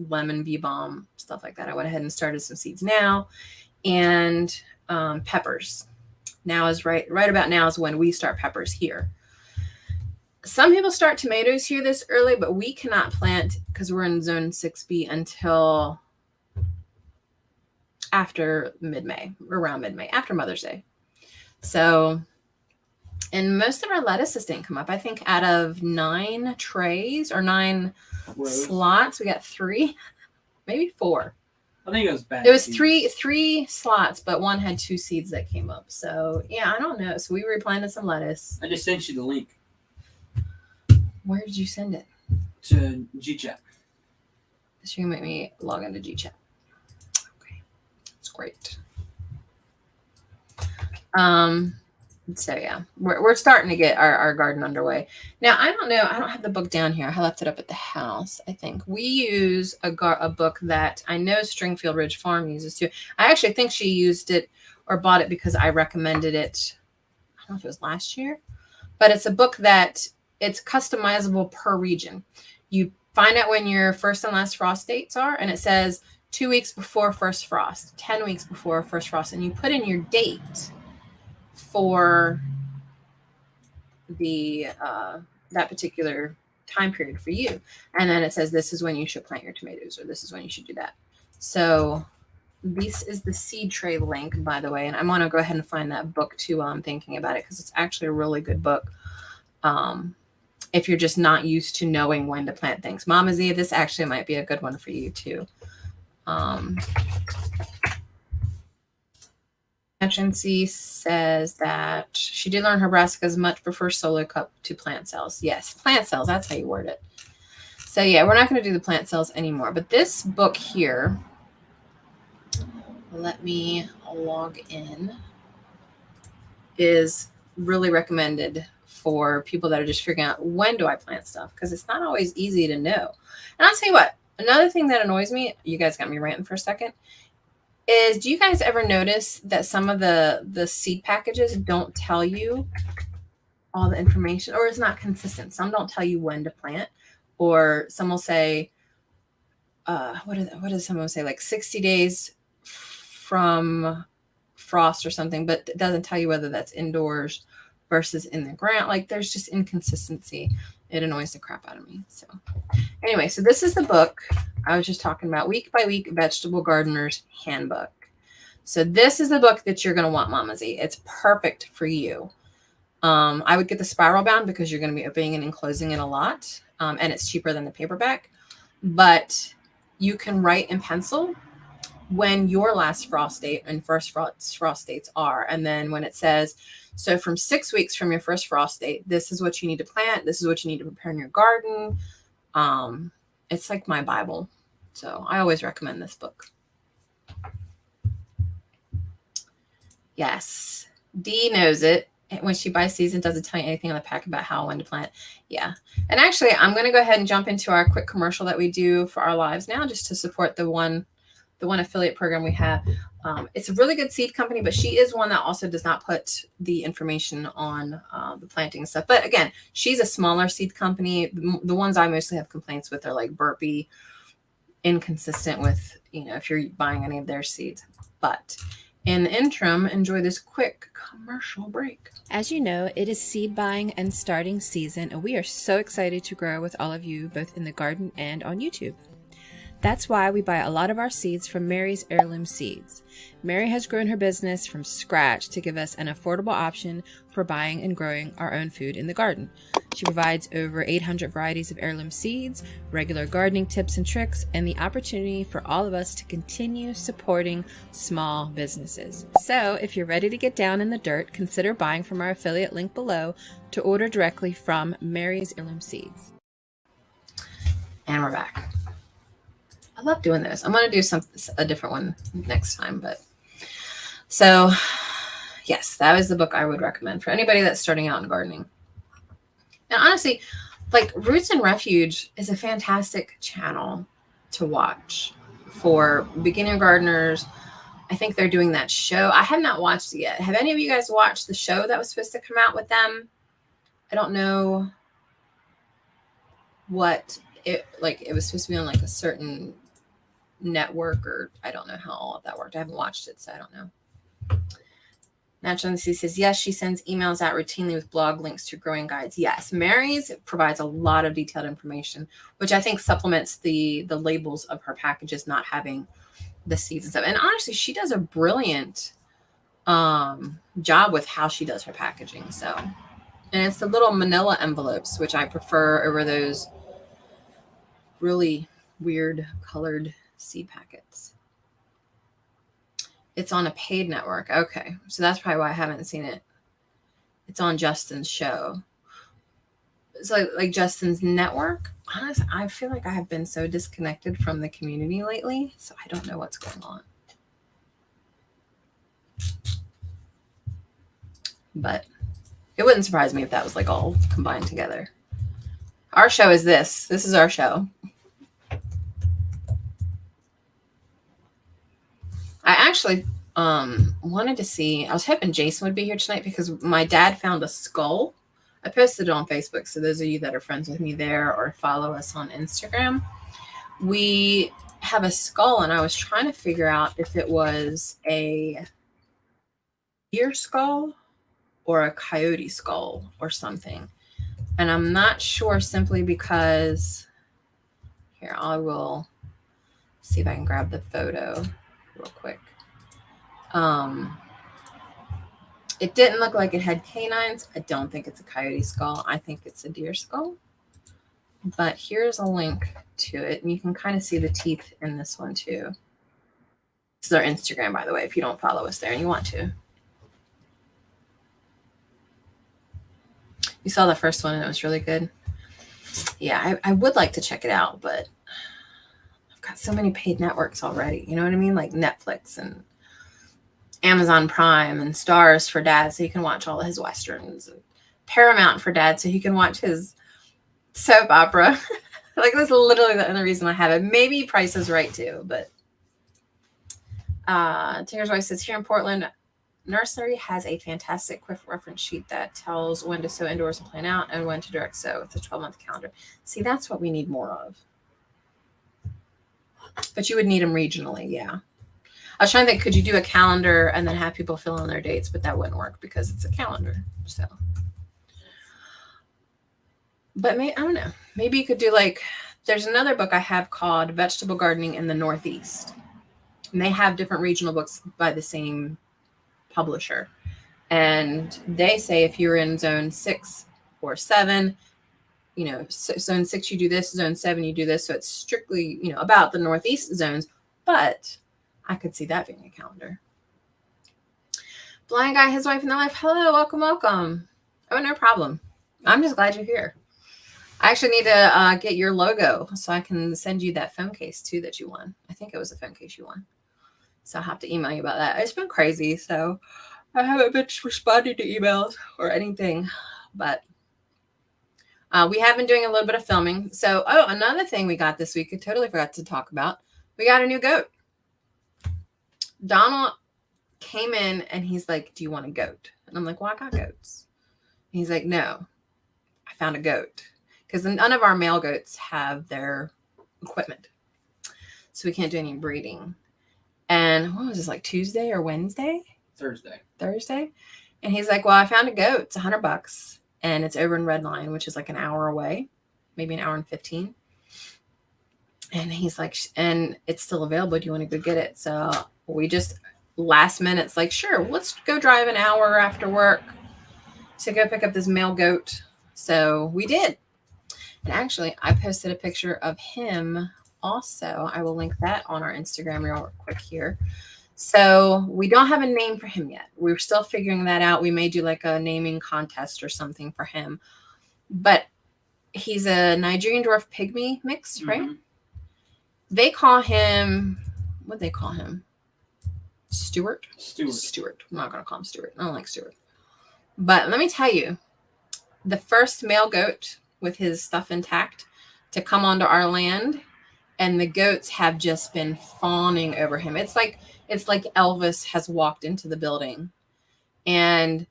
lemon bee balm, stuff like that. I went ahead and started some seeds now, and peppers. Now is right about now is when we start peppers here. Some people start tomatoes here this early, but we cannot plant because we're in zone 6B until after mid-May, around mid-May, after Mother's Day. So, and most of our lettuces didn't come up. I think out of 9 trays or 9 slots, we got 3, maybe 4. I think it was bad. It was three slots, but one had 2 seeds that came up. So yeah, I don't know. So we replanted some lettuce. I just sent you the link. Where did you send it? To GChat. So you make me log into GChat. Okay, that's great. So yeah, we're starting to get our garden underway. Now, I don't know. I don't have the book down here. I left it up at the house, I think. We use a book that I know Stringfield Ridge Farm uses too. I actually think she used it or bought it because I recommended it. I don't know if it was last year, but it's a book that it's customizable per region. You find out when your first and last frost dates are, and it says 2 weeks before first frost, 10 weeks before first frost, and you put in your date for the that particular time period for you, and then it says this is when you should plant your tomatoes, or this is when you should do that. So this is the seed tray link, by the way, and I want to go ahead and find that book too while I'm thinking about it, because it's actually a really good book if you're just not used to knowing when to plant things. Mama Z, this actually might be a good one for you too. Agency says that she did learn her brassicas much prefer solo cup to plant cells. Yes, plant cells. That's how you word it. So yeah, we're not going to do the plant cells anymore. But this book here, let me log in, is really recommended for people that are just figuring out when do I plant stuff, because it's not always easy to know. And I'll tell you what, another thing that annoys me, you guys got me ranting for a second, is do you guys ever notice that some of the seed packages don't tell you all the information, or it's not consistent? Some don't tell you when to plant, or some will say, what does someone say, like 60 days from frost or something, but it doesn't tell you whether that's indoors versus in the ground. Like there's just inconsistency. It annoys the crap out of me. So anyway, so this is the book I was just talking about, Week by Week Vegetable Gardener's Handbook. So this is the book that you're going to want, Mama Z. It's perfect for you. I would get the spiral bound because you're going to be opening and closing it a lot. And it's cheaper than the paperback. But you can write in pencil when your last frost date and first frost dates are. And then when it says, so from 6 weeks from your first frost date, this is what you need to plant. This is what you need to prepare in your garden. It's like my Bible. So I always recommend this book. Yes. Dee knows it. When she buys seeds, it doesn't tell you anything on the pack about how and when to plant. Yeah. And actually, I'm going to go ahead and jump into our quick commercial that we do for our lives now, just to support the one affiliate program we have. It's a really good seed company, but she is one that also does not put the information on the planting stuff. But again, she's a smaller seed company. The ones I mostly have complaints with are like burpy, inconsistent with, if you're buying any of their seeds. But in the interim, enjoy this quick commercial break. As you know, it is seed buying and starting season, and we are so excited to grow with all of you, both in the garden and on YouTube. That's why we buy a lot of our seeds from Mary's Heirloom Seeds. Mary has grown her business from scratch to give us an affordable option for buying and growing our own food in the garden. She provides over 800 varieties of heirloom seeds, regular gardening tips and tricks, and the opportunity for all of us to continue supporting small businesses. So if you're ready to get down in the dirt, consider buying from our affiliate link below to order directly from Mary's Heirloom Seeds. And we're back. I love doing this. I'm going to do a different one next time. But so, yes, that is the book I would recommend for anybody that's starting out in gardening. And honestly, like Roots and Refuge is a fantastic channel to watch for beginner gardeners. I think they're doing that show. I have not watched it yet. Have any of you guys watched the show that was supposed to come out with them? I don't know what it was supposed to be on like a certain network, or I don't know how all of that worked. I haven't watched it, so I don't know. Natural C says, yes, she sends emails out routinely with blog links to growing guides. Yes, Mary's provides a lot of detailed information, which I think supplements the labels of her packages not having the seeds and stuff. And honestly, she does a brilliant job with how she does her packaging. So, and it's the little manila envelopes, which I prefer over those really weird colored seed packets. It's on a paid network. Okay. So that's probably why I haven't seen it. It's on Justin's show. It's like Justin's network. Honestly, I feel like I have been so disconnected from the community lately. So I don't know what's going on. But it wouldn't surprise me if that was like all combined together. Our show is this. This is our show. I actually wanted to see, I was hoping Jason would be here tonight because my dad found a skull. I posted it on Facebook. So those of you that are friends with me there or follow us on Instagram, we have a skull, and I was trying to figure out if it was a deer skull or a coyote skull or something. And I'm not sure, simply because here, I will see if I can grab the photo real quick. It didn't look like it had canines. I don't think it's a coyote skull. I think it's a deer skull. But here's a link to it, and you can kind of see the teeth in this one too. This is our Instagram, by the way, if you don't follow us there and you want to. You saw the first one and it was really good. Yeah, I would like to check it out, but I've got so many paid networks already. You know what I mean? Like Netflix and Amazon Prime and Stars for Dad, so you can watch all of his Westerns, and Paramount for Dad, so he can watch his soap opera. Like, that's literally the only reason I have it. Maybe Price is Right too, but Tinker's Wife says, here in Portland, Nursery has a fantastic quick reference sheet that tells when to sow indoors and plant out and when to direct sow. It's a 12-month calendar. See, that's what we need more of. But you would need them regionally, yeah. I was trying to think, could you do a calendar and then have people fill in their dates? But that wouldn't work because it's a calendar. So, but I don't know. Maybe you could do like, there's another book I have called Vegetable Gardening in the Northeast. And they have different regional books by the same publisher. And they say if you're in zone 6 or 7, you know, zone 6, you do this, zone 7, you do this. So it's strictly, you know, about the Northeast zones. But I could see that being a calendar. Blind Guy, his wife in the life. Hello, welcome, welcome. Oh, no problem. I'm just glad you're here. I actually need to get your logo so I can send you that phone case too that you won. I think it was a phone case you won. So I'll have to email you about that. It's been crazy, so I haven't been responding to emails or anything. But we have been doing a little bit of filming. So, oh, another thing we got this week, I totally forgot to talk about. We got a new goat. Donald came in and he's like, do you want a goat? And I'm like, well, I got goats. And he's like, no, I found a goat. Because none of our male goats have their equipment. So we can't do any breeding. And what was this, like Tuesday or Wednesday? Thursday. And he's like, well, I found a goat. It's $100. And it's over in Red Line, which is like an hour away. Maybe an hour and 15. And he's like, and it's still available. Do you want to go get it? So we just last minute, it's like, sure, let's go drive an hour after work to go pick up this male goat. So we did. And actually, I posted a picture of him also. I will link that on our Instagram real quick here. So we don't have a name for him yet. We're still figuring that out. We may do like a naming contest or something for him. But he's a Nigerian dwarf pygmy mix, right? Mm-hmm. They call him, what do they call him? Stuart. I'm not going to call him Stuart. I don't like Stuart. But let me tell you, the first male goat with his stuff intact to come onto our land, and the goats have just been fawning over him. It's like Elvis has walked into the building, and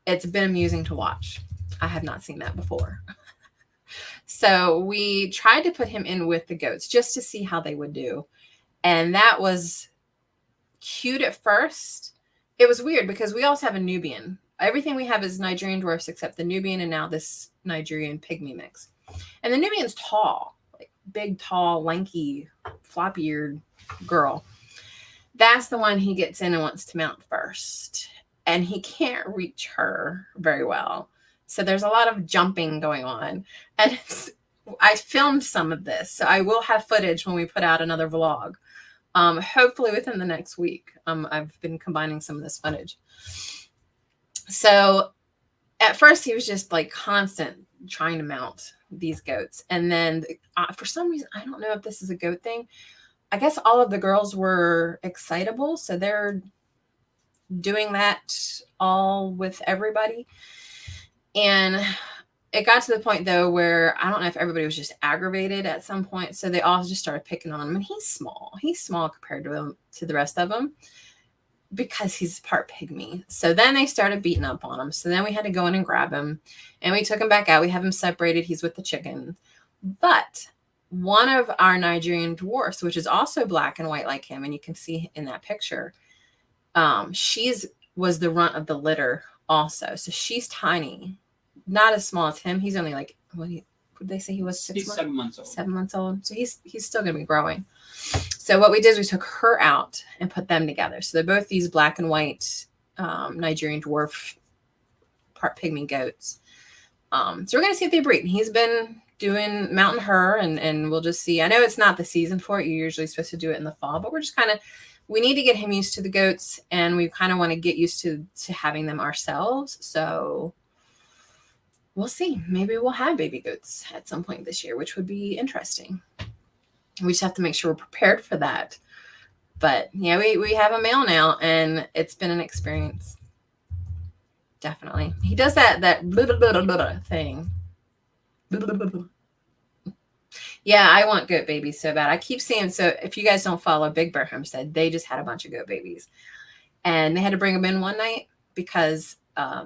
it's been amusing to watch. I have not seen that before. So we tried to put him in with the goats just to see how they would do. And that was cute at first. It was weird because we also have a Nubian. Everything we have is Nigerian dwarfs except the Nubian and now this Nigerian pygmy mix. And the Nubian's tall, like big, tall, lanky, floppy-eared girl. That's the one he gets in and wants to mount first. And he can't reach her very well. So there's a lot of jumping going on. And I filmed some of this, so I will have footage when we put out another vlog. Hopefully within the next week. I've been combining some of this footage. So at first he was just like constant trying to mount these goats. And then for some reason, I don't know if this is a goat thing. I guess all of the girls were excitable. So they're doing that all with everybody. And it got to the point, though, where I don't know if everybody was just aggravated at some point. So they all just started picking on him. And he's small. He's small compared to the rest of them because he's part pygmy. So then they started beating up on him. So then we had to go in and grab him. And we took him back out. We have him separated. He's with the chickens. But one of our Nigerian dwarfs, which is also black and white like him, and you can see in that picture, was the runt of the litter also. So she's tiny. Not as small as him. He's only like, what did they say he was? 6 months? 7 months old. 7 months old. So he's still going to be growing. So what we did is we took her out and put them together. So they're both these black and white Nigerian dwarf part pygmy goats. So we're going to see if they breed. He's been mounting her and we'll just see. I know it's not the season for it. You're usually supposed to do it in the fall, but we're just we need to get him used to the goats and we kind of want to get used to having them ourselves. So we'll see. Maybe we'll have baby goats at some point this year, which would be interesting. We just have to make sure we're prepared for that. But yeah, we have a male now, and it's been an experience. Definitely. He does that blah, blah, blah, blah, blah thing. Blah, blah, blah, blah. Yeah, I want goat babies so bad. I keep seeing, so if you guys don't follow Big Bear Homestead, they just had a bunch of goat babies. And they had to bring them in one night because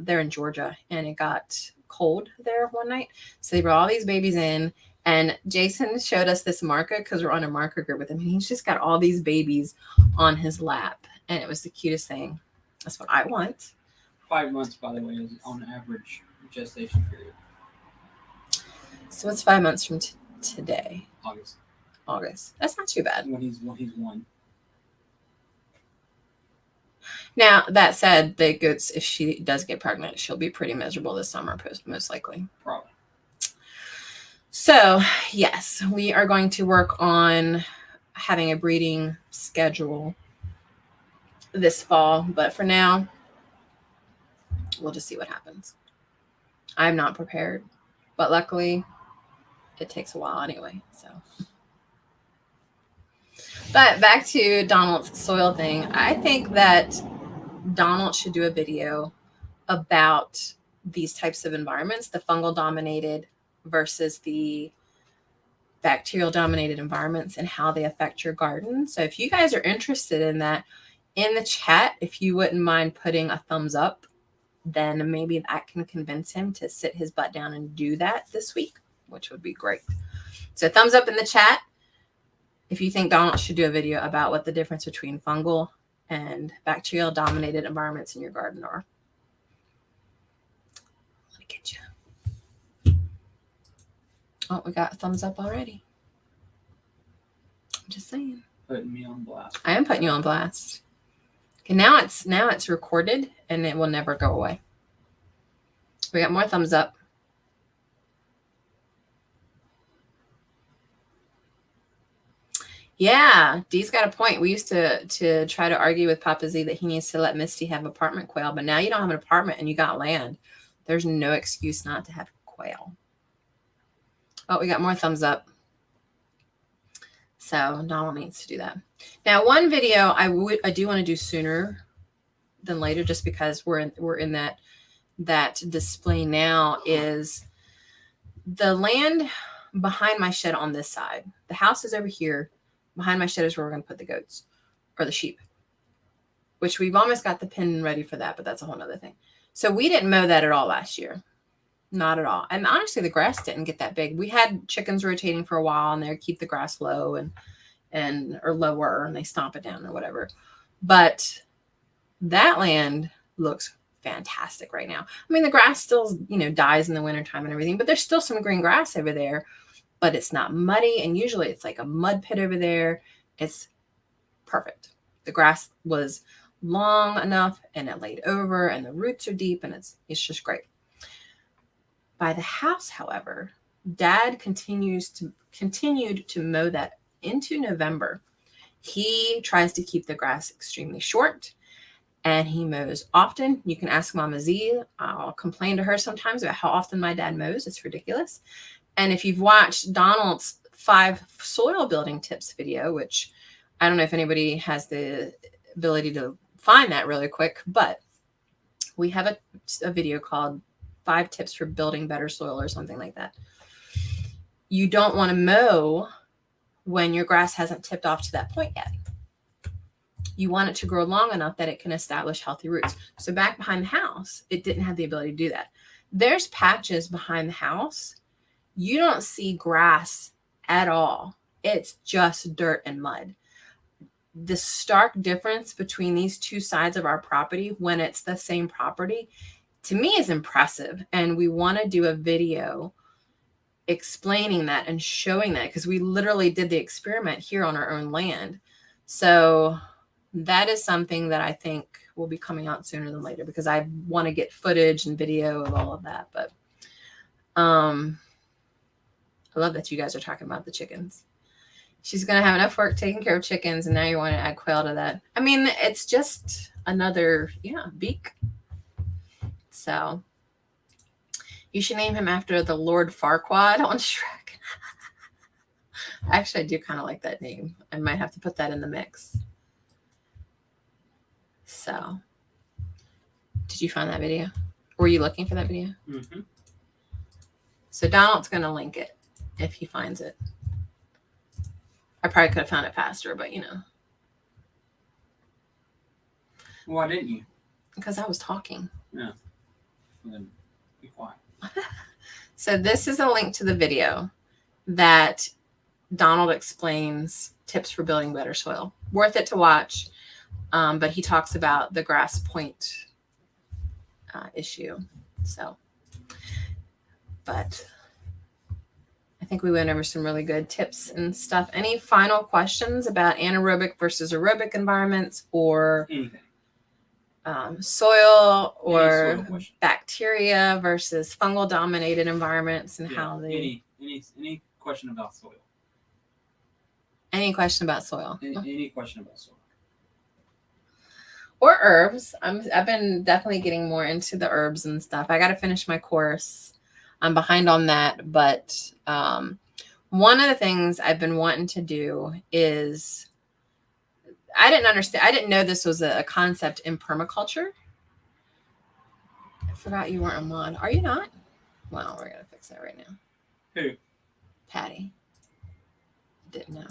they're in Georgia, and it got cold there one night. So they brought all these babies in, and Jason showed us this marker because we're on a marker group with him. And he's just got all these babies on his lap, and it was the cutest thing. That's what I want. 5 months, by the way, is on average gestation period. So what's 5 months from today? August. That's not too bad. When he's 1. Now, that said, the goats, if she does get pregnant, she'll be pretty miserable this summer, most likely. Probably. So, yes, we are going to work on having a breeding schedule this fall. But for now, we'll just see what happens. I'm not prepared. But luckily, it takes a while anyway. So, but back to Donald's soil thing. I think that Donald should do a video about these types of environments, the fungal dominated versus the bacterial dominated environments and how they affect your garden. So if you guys are interested in that, in the chat, if you wouldn't mind putting a thumbs up, then maybe that can convince him to sit his butt down and do that this week, which would be great. So thumbs up in the chat if you think Donald should do a video about what the difference between fungal and bacterial dominated environments in your garden are. Let me get you. Oh, we got a thumbs up already. I'm just saying. Putting me on blast. I am putting you on blast. Okay, now it's recorded and it will never go away. We got more thumbs up. Yeah, Dee's got a point. We used to try to argue with Papa Z that he needs to let Misty have apartment quail, but now you don't have an apartment and you got land. There's no excuse not to have quail. Oh, we got more thumbs up. So Donald needs to do that. Now, one video I do want to do sooner than later, just because we're in that display now, is the land behind my shed on this side. The house is over here. Behind my shed is where we're going to put the goats or the sheep, which we've almost got the pen ready for that, but that's a whole nother thing. So we didn't mow that at all last year. Not at all. And honestly, the grass didn't get that big. We had chickens rotating for a while, and they keep the grass low and or lower, and they stomp it down or whatever. But that land looks fantastic right now. I mean, the grass still, dies in the wintertime and everything, but there's still some green grass over there, but it's not muddy. And usually it's like a mud pit over there. It's perfect. The grass was long enough and it laid over and the roots are deep and it's just great. By the house, however, Dad continued to mow that into November. He tries to keep the grass extremely short and he mows often. You can ask Mama Z. I'll complain to her sometimes about how often my dad mows. It's ridiculous. And if you've watched Donald's 5 soil building tips video, which I don't know if anybody has the ability to find that really quick, but we have a video called 5 tips for building better soil or something like that. You don't want to mow when your grass hasn't tipped off to that point yet. You want it to grow long enough that it can establish healthy roots. So back behind the house, it didn't have the ability to do that. There's patches behind the house. You don't see grass at all. It's just dirt and mud. The stark difference between these two sides of our property when it's the same property, to me, is impressive. And we want to do a video explaining that and showing that because we literally did the experiment here on our own land. So that is something that I think will be coming out sooner than later because I want to get footage and video of all of that. But I love that you guys are talking about the chickens. She's going to have enough work taking care of chickens, and now you want to add quail to that. I mean, it's just another, beak. So you should name him after the Lord Farquaad on Shrek. Actually, I do kind of like that name. I might have to put that in the mix. So, did you find that video? Were you looking for that video? Mm-hmm. So Donald's going to link it if he finds it. I probably could have found it faster, but Why didn't you? Because I was talking. Yeah. Well, then be quiet. So this is a link to the video that Donald explains tips for building better soil. Worth it to watch. But he talks about the grass point issue. So, but I think we went over some really good tips and stuff. Any final questions about anaerobic versus aerobic environments or Anything. Soil or soil bacteria versus fungal dominated environments and how they... Any question about soil? Any question about soil? Any question about soil? Or herbs. I've been definitely getting more into the herbs and stuff. I got to finish my course. I'm behind on that, but one of the things I've been wanting to do is I didn't know this was a concept in permaculture. I forgot you weren't a mod. Are you not? Well, we're going to fix that right now. Who? Patty. Didn't know.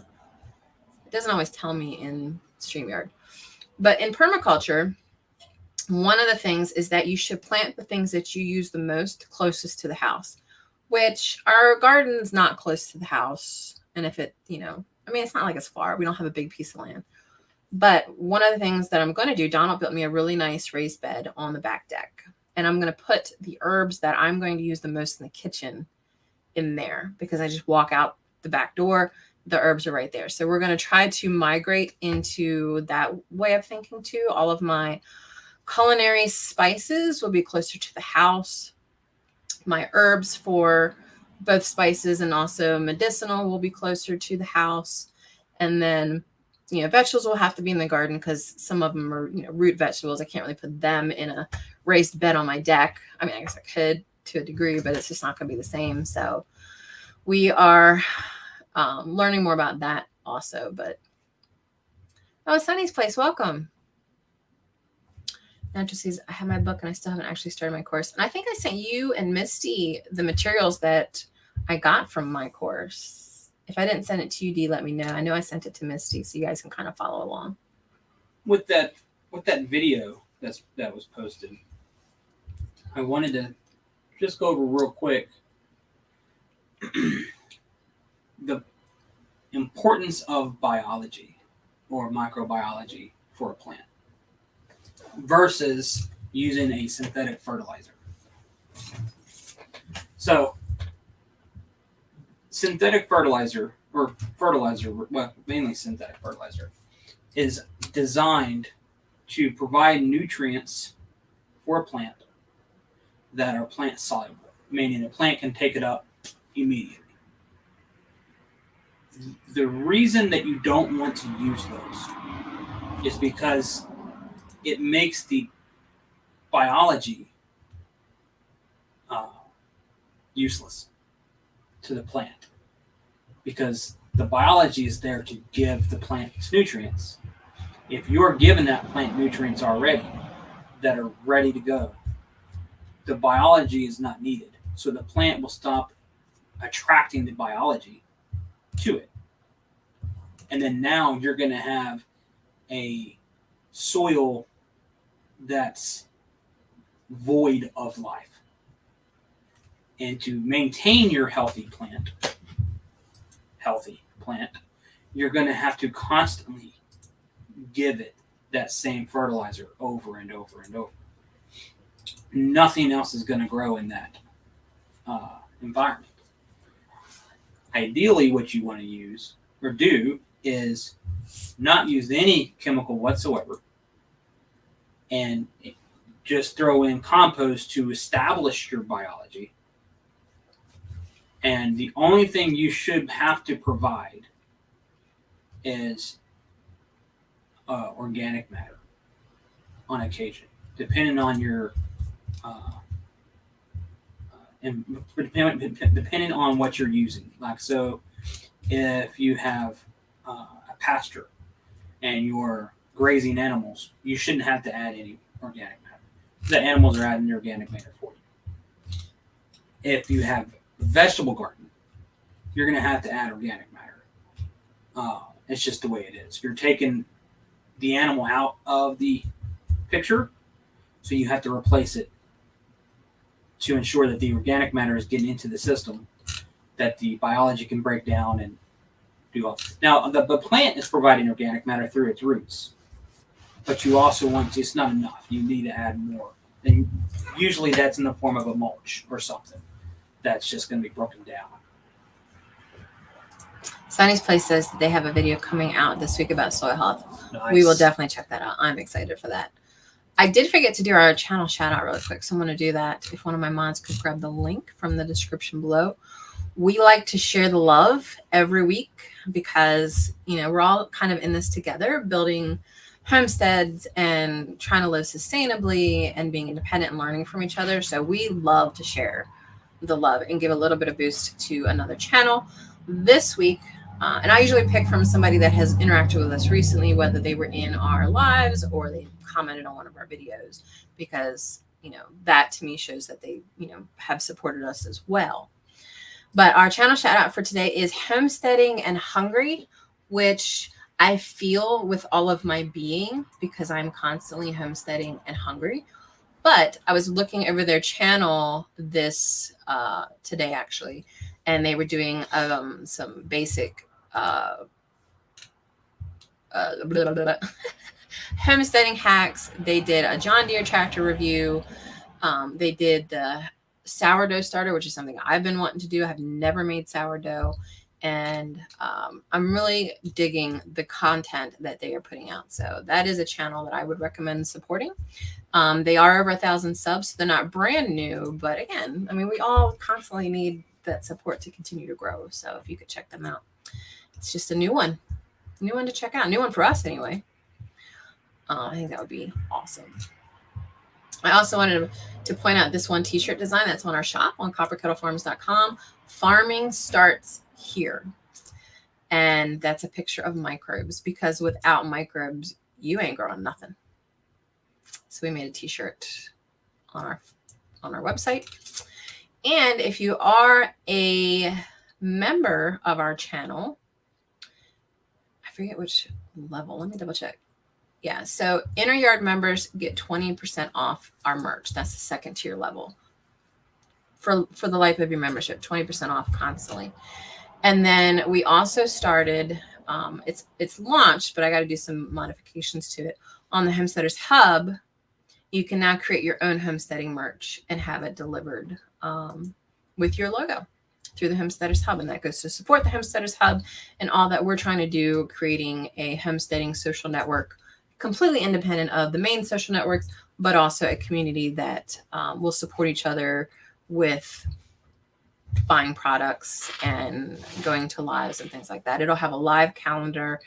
It doesn't always tell me in StreamYard. But in permaculture, one of the things is that you should plant the things that you use the most closest to the house, which our garden's not close to the house. And if it, it's not like it's far. We don't have a big piece of land. But one of the things that I'm going to do, Donald built me a really nice raised bed on the back deck. And I'm going to put the herbs that I'm going to use the most in the kitchen in there because I just walk out the back door. The herbs are right there. So we're going to try to migrate into that way of thinking too. All of my culinary spices will be closer to the house. My herbs for both spices and also medicinal will be closer to the house. And then, vegetables will have to be in the garden because some of them are, root vegetables. I can't really put them in a raised bed on my deck. I mean, I guess I could to a degree, but it's just not going to be the same. So we are learning more about that also. But Sunny's Place, welcome. Now just says I have my book and I still haven't actually started my course. And I think I sent you and Misty the materials that I got from my course. If I didn't send it to you, Dee, let me know. I know I sent it to Misty, so you guys can kind of follow along. With that video that was posted, I wanted to just go over real quick the importance of biology or microbiology for a plant versus using a synthetic fertilizer. So, synthetic fertilizer, or fertilizer, well, mainly synthetic fertilizer, is designed to provide nutrients for a plant that are plant soluble, meaning a plant can take it up immediately. The reason that you don't want to use those is because it makes the biology useless to the plant, because the biology is there to give the plant its nutrients. If you're giving that plant nutrients already that are ready to go, the biology is not needed. So the plant will stop attracting the biology to it. And then now you're going to have a soil that's void of life. And to maintain your healthy plant, you're going to have to constantly give it that same fertilizer over and over and over. Nothing else is going to grow in that environment. Ideally, what you want to use or do is not use any chemical whatsoever and just throw in compost to establish your biology. And the only thing you should have to provide is organic matter on occasion, depending on your and depending on what you're using. Like, so if you have a pasture and you're grazing animals, you shouldn't have to add any organic matter. The animals are adding the organic matter for you. If you have a vegetable garden, you're going to have to add organic matter. It's just the way it is. You're taking the animal out of the picture, so you have to replace it to ensure that the organic matter is getting into the system, that the biology can break down and do all. Now, the plant is providing organic matter through its roots, but you also want to, it's not enough. You need to add more. And usually that's in the form of a mulch or something that's just going to be broken down. Sunny's Place says that they have a video coming out this week about soil health. Nice. We will definitely check that out. I'm excited for that. I did forget to do our channel shout out really quick, so I'm going to do that. If one of my mods could grab the link from the description below. We like to share the love every week because, you know, we're all kind of in this together, building homesteads and trying to live sustainably and being independent and learning from each other. So we love to share the love and give a little bit of boost to another channel. This week, and I usually pick from somebody that has interacted with us recently, whether they were in our lives or they commented on one of our videos, because, you know, that to me shows that they, you know, have supported us as well. But our channel shout out for today is Homesteading and Hungry, which I feel with all of my being because I'm constantly homesteading and hungry. But I was looking over their channel this today, actually, and they were doing some basic homesteading hacks. They did a John Deere tractor review. They did the sourdough starter, which is something I've been wanting to do. I have never made sourdough. And I'm really digging the content that they are putting out. So that is a channel that I would recommend supporting. They are over 1,000 subs, so they're not brand new. But again, I mean, we all constantly need that support to continue to grow. So if you could check them out, it's just a new one to check out. New one for us anyway. I think that would be awesome. I also wanted to point out this one t-shirt design that's on our shop on copperkettlefarms.com. Farming starts here. And that's a picture of microbes, because without microbes, you ain't growing nothing. So we made a t-shirt on our website. And if you are a member of our channel, I forget which level. Let me double check. Yeah, so Inner Yard members get 20% off our merch. That's the second tier level. for the life of your membership, 20% off constantly. And then we also started, it's launched, but I got to do some modifications to it. On the Homesteaders Hub, you can now create your own homesteading merch and have it delivered with your logo through the Homesteaders Hub. And that goes to support the Homesteaders Hub and all that we're trying to do, creating a homesteading social network completely independent of the main social networks, but also a community that will support each other with buying products and going to lives and things like that. It'll have a live calendar.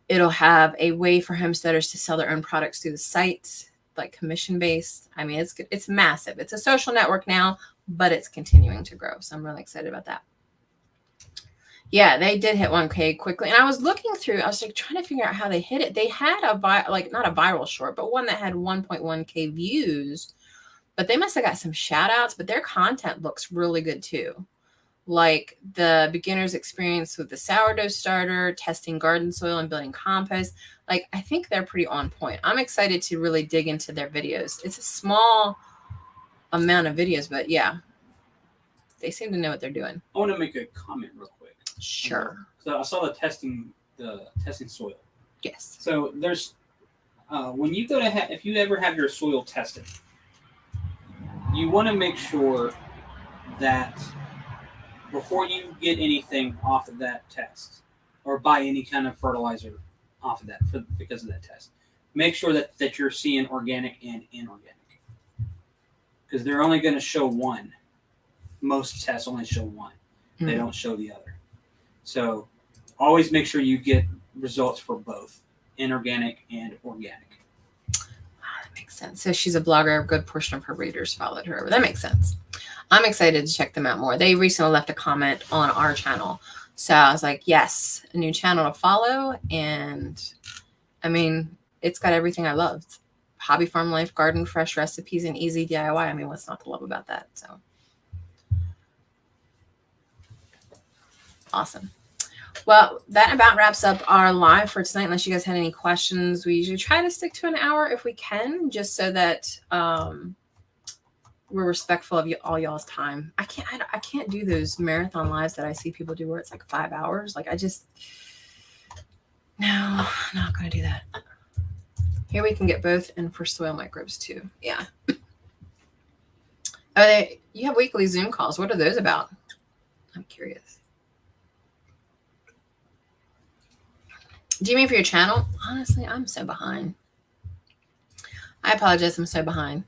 It'll have a way for homesteaders to sell their own products through the site, like commission based. I mean, it's massive. It's a social network now, but it's continuing to grow. So I'm really excited about that. Yeah, they did hit 1K quickly. And I was looking through, I was like trying to figure out how they hit it. They had not a viral short, but one that had 1.1K views, but they must have got some shout outs, but their content looks really good too. Like the beginner's experience with the sourdough starter, testing garden soil and building compost. Like, I think they're pretty on point. I'm excited to really dig into their videos. It's a small amount of videos, but yeah, they seem to know what they're doing. I want to make a comment real quick. Sure. So I saw the testing soil. Yes. So there's when you go to if you ever have your soil tested, you want to make sure that before you get anything off of that test or buy any kind of fertilizer off of that because of that test, make sure that you're seeing organic and inorganic, because they're only going to show one. Most tests only show one. Mm-hmm. They don't show the other. So always make sure you get results for both inorganic and organic. That makes sense. So she's a blogger. A good portion of her readers followed her. That makes sense. I'm excited to check them out more. They recently left a comment on our channel. So I was like, yes, a new channel to follow. And I mean, it's got everything I love. It's hobby, farm life, garden, fresh recipes, and easy DIY. I mean, what's not to love about that? So awesome. Well, that about wraps up our live for tonight. Unless you guys had any questions, we usually try to stick to an hour if we can, just so that we're respectful of all y'all's time. I can't do those marathon lives that I see people do where it's like 5 hours. Like, no, I'm not going to do that. Here we can get both in for soil microbes too. Yeah. You have weekly Zoom calls. What are those about? I'm curious. Do you mean for your channel? Honestly, I'm so behind. I apologize. I'm so behind.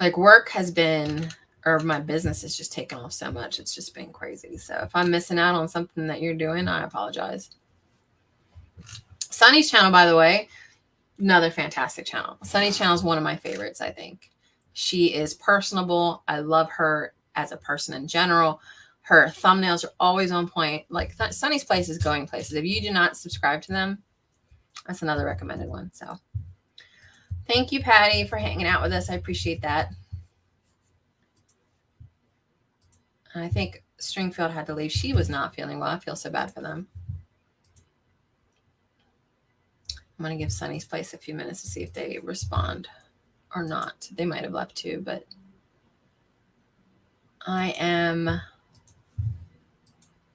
Like, work has been, or my business has just taken off so much. It's just been crazy. So if I'm missing out on something that you're doing, I apologize. Sunny's channel, by the way, another fantastic channel. Sunny's channel is one of my favorites, I think. She is personable. I love her as a person in general. Her thumbnails are always on point. Like, Sunny's Place is going places. If you do not subscribe to them, that's another recommended one. So thank you, Patty, for hanging out with us. I appreciate that. I think Stringfield had to leave. She was not feeling well. I feel so bad for them. I'm going to give Sunny's Place a few minutes to see if they respond or not. They might have left too, but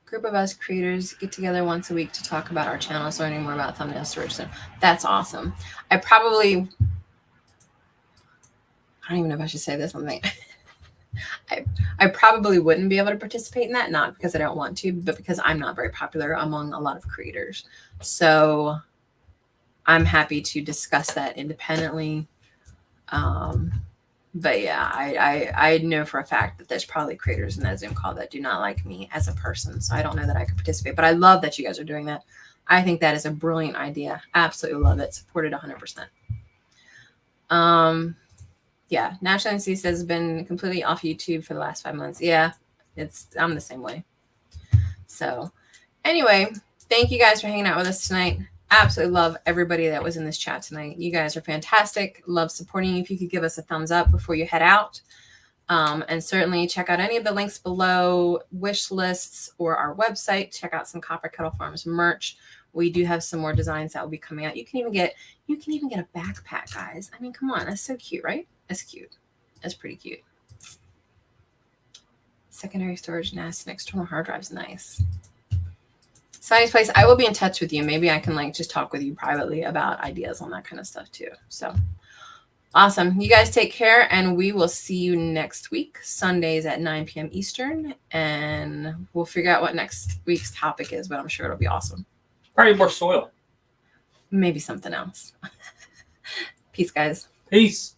group of us creators get together once a week to talk about our channels, learning more about thumbnail storage. So that's awesome. I don't even know if I should say this one thing. I probably wouldn't be able to participate in that, not because I don't want to, but because I'm not very popular among a lot of creators. So I'm happy to discuss that independently. But yeah, I know for a fact that there's probably creators in that Zoom call that do not like me as a person. So I don't know that I could participate, but I love that you guys are doing that. I think that is a brilliant idea. Absolutely love it. Supported 100%. Yeah, National NC says has been completely off YouTube for the last 5 months. Yeah, I'm the same way. So anyway, thank you guys for hanging out with us tonight. Absolutely love everybody that was in this chat tonight. You guys are fantastic. Love supporting you. If you could give us a thumbs up before you head out. And certainly check out any of the links below, wish lists, or our website. Check out some Copper Kettle Farms merch. We do have some more designs that will be coming out. You can even get a backpack, guys. I mean, come on. That's so cute, right? That's cute. That's pretty cute. Secondary storage nest and external hard drives. Nice. Sunny's Place. I will be in touch with you. Maybe I can like just talk with you privately about ideas on that kind of stuff too. So awesome. You guys take care, and we will see you next week, Sundays at 9 p.m. Eastern, and we'll figure out what next week's topic is, but I'm sure it'll be awesome. Probably more soil. Maybe something else. Peace, guys. Peace.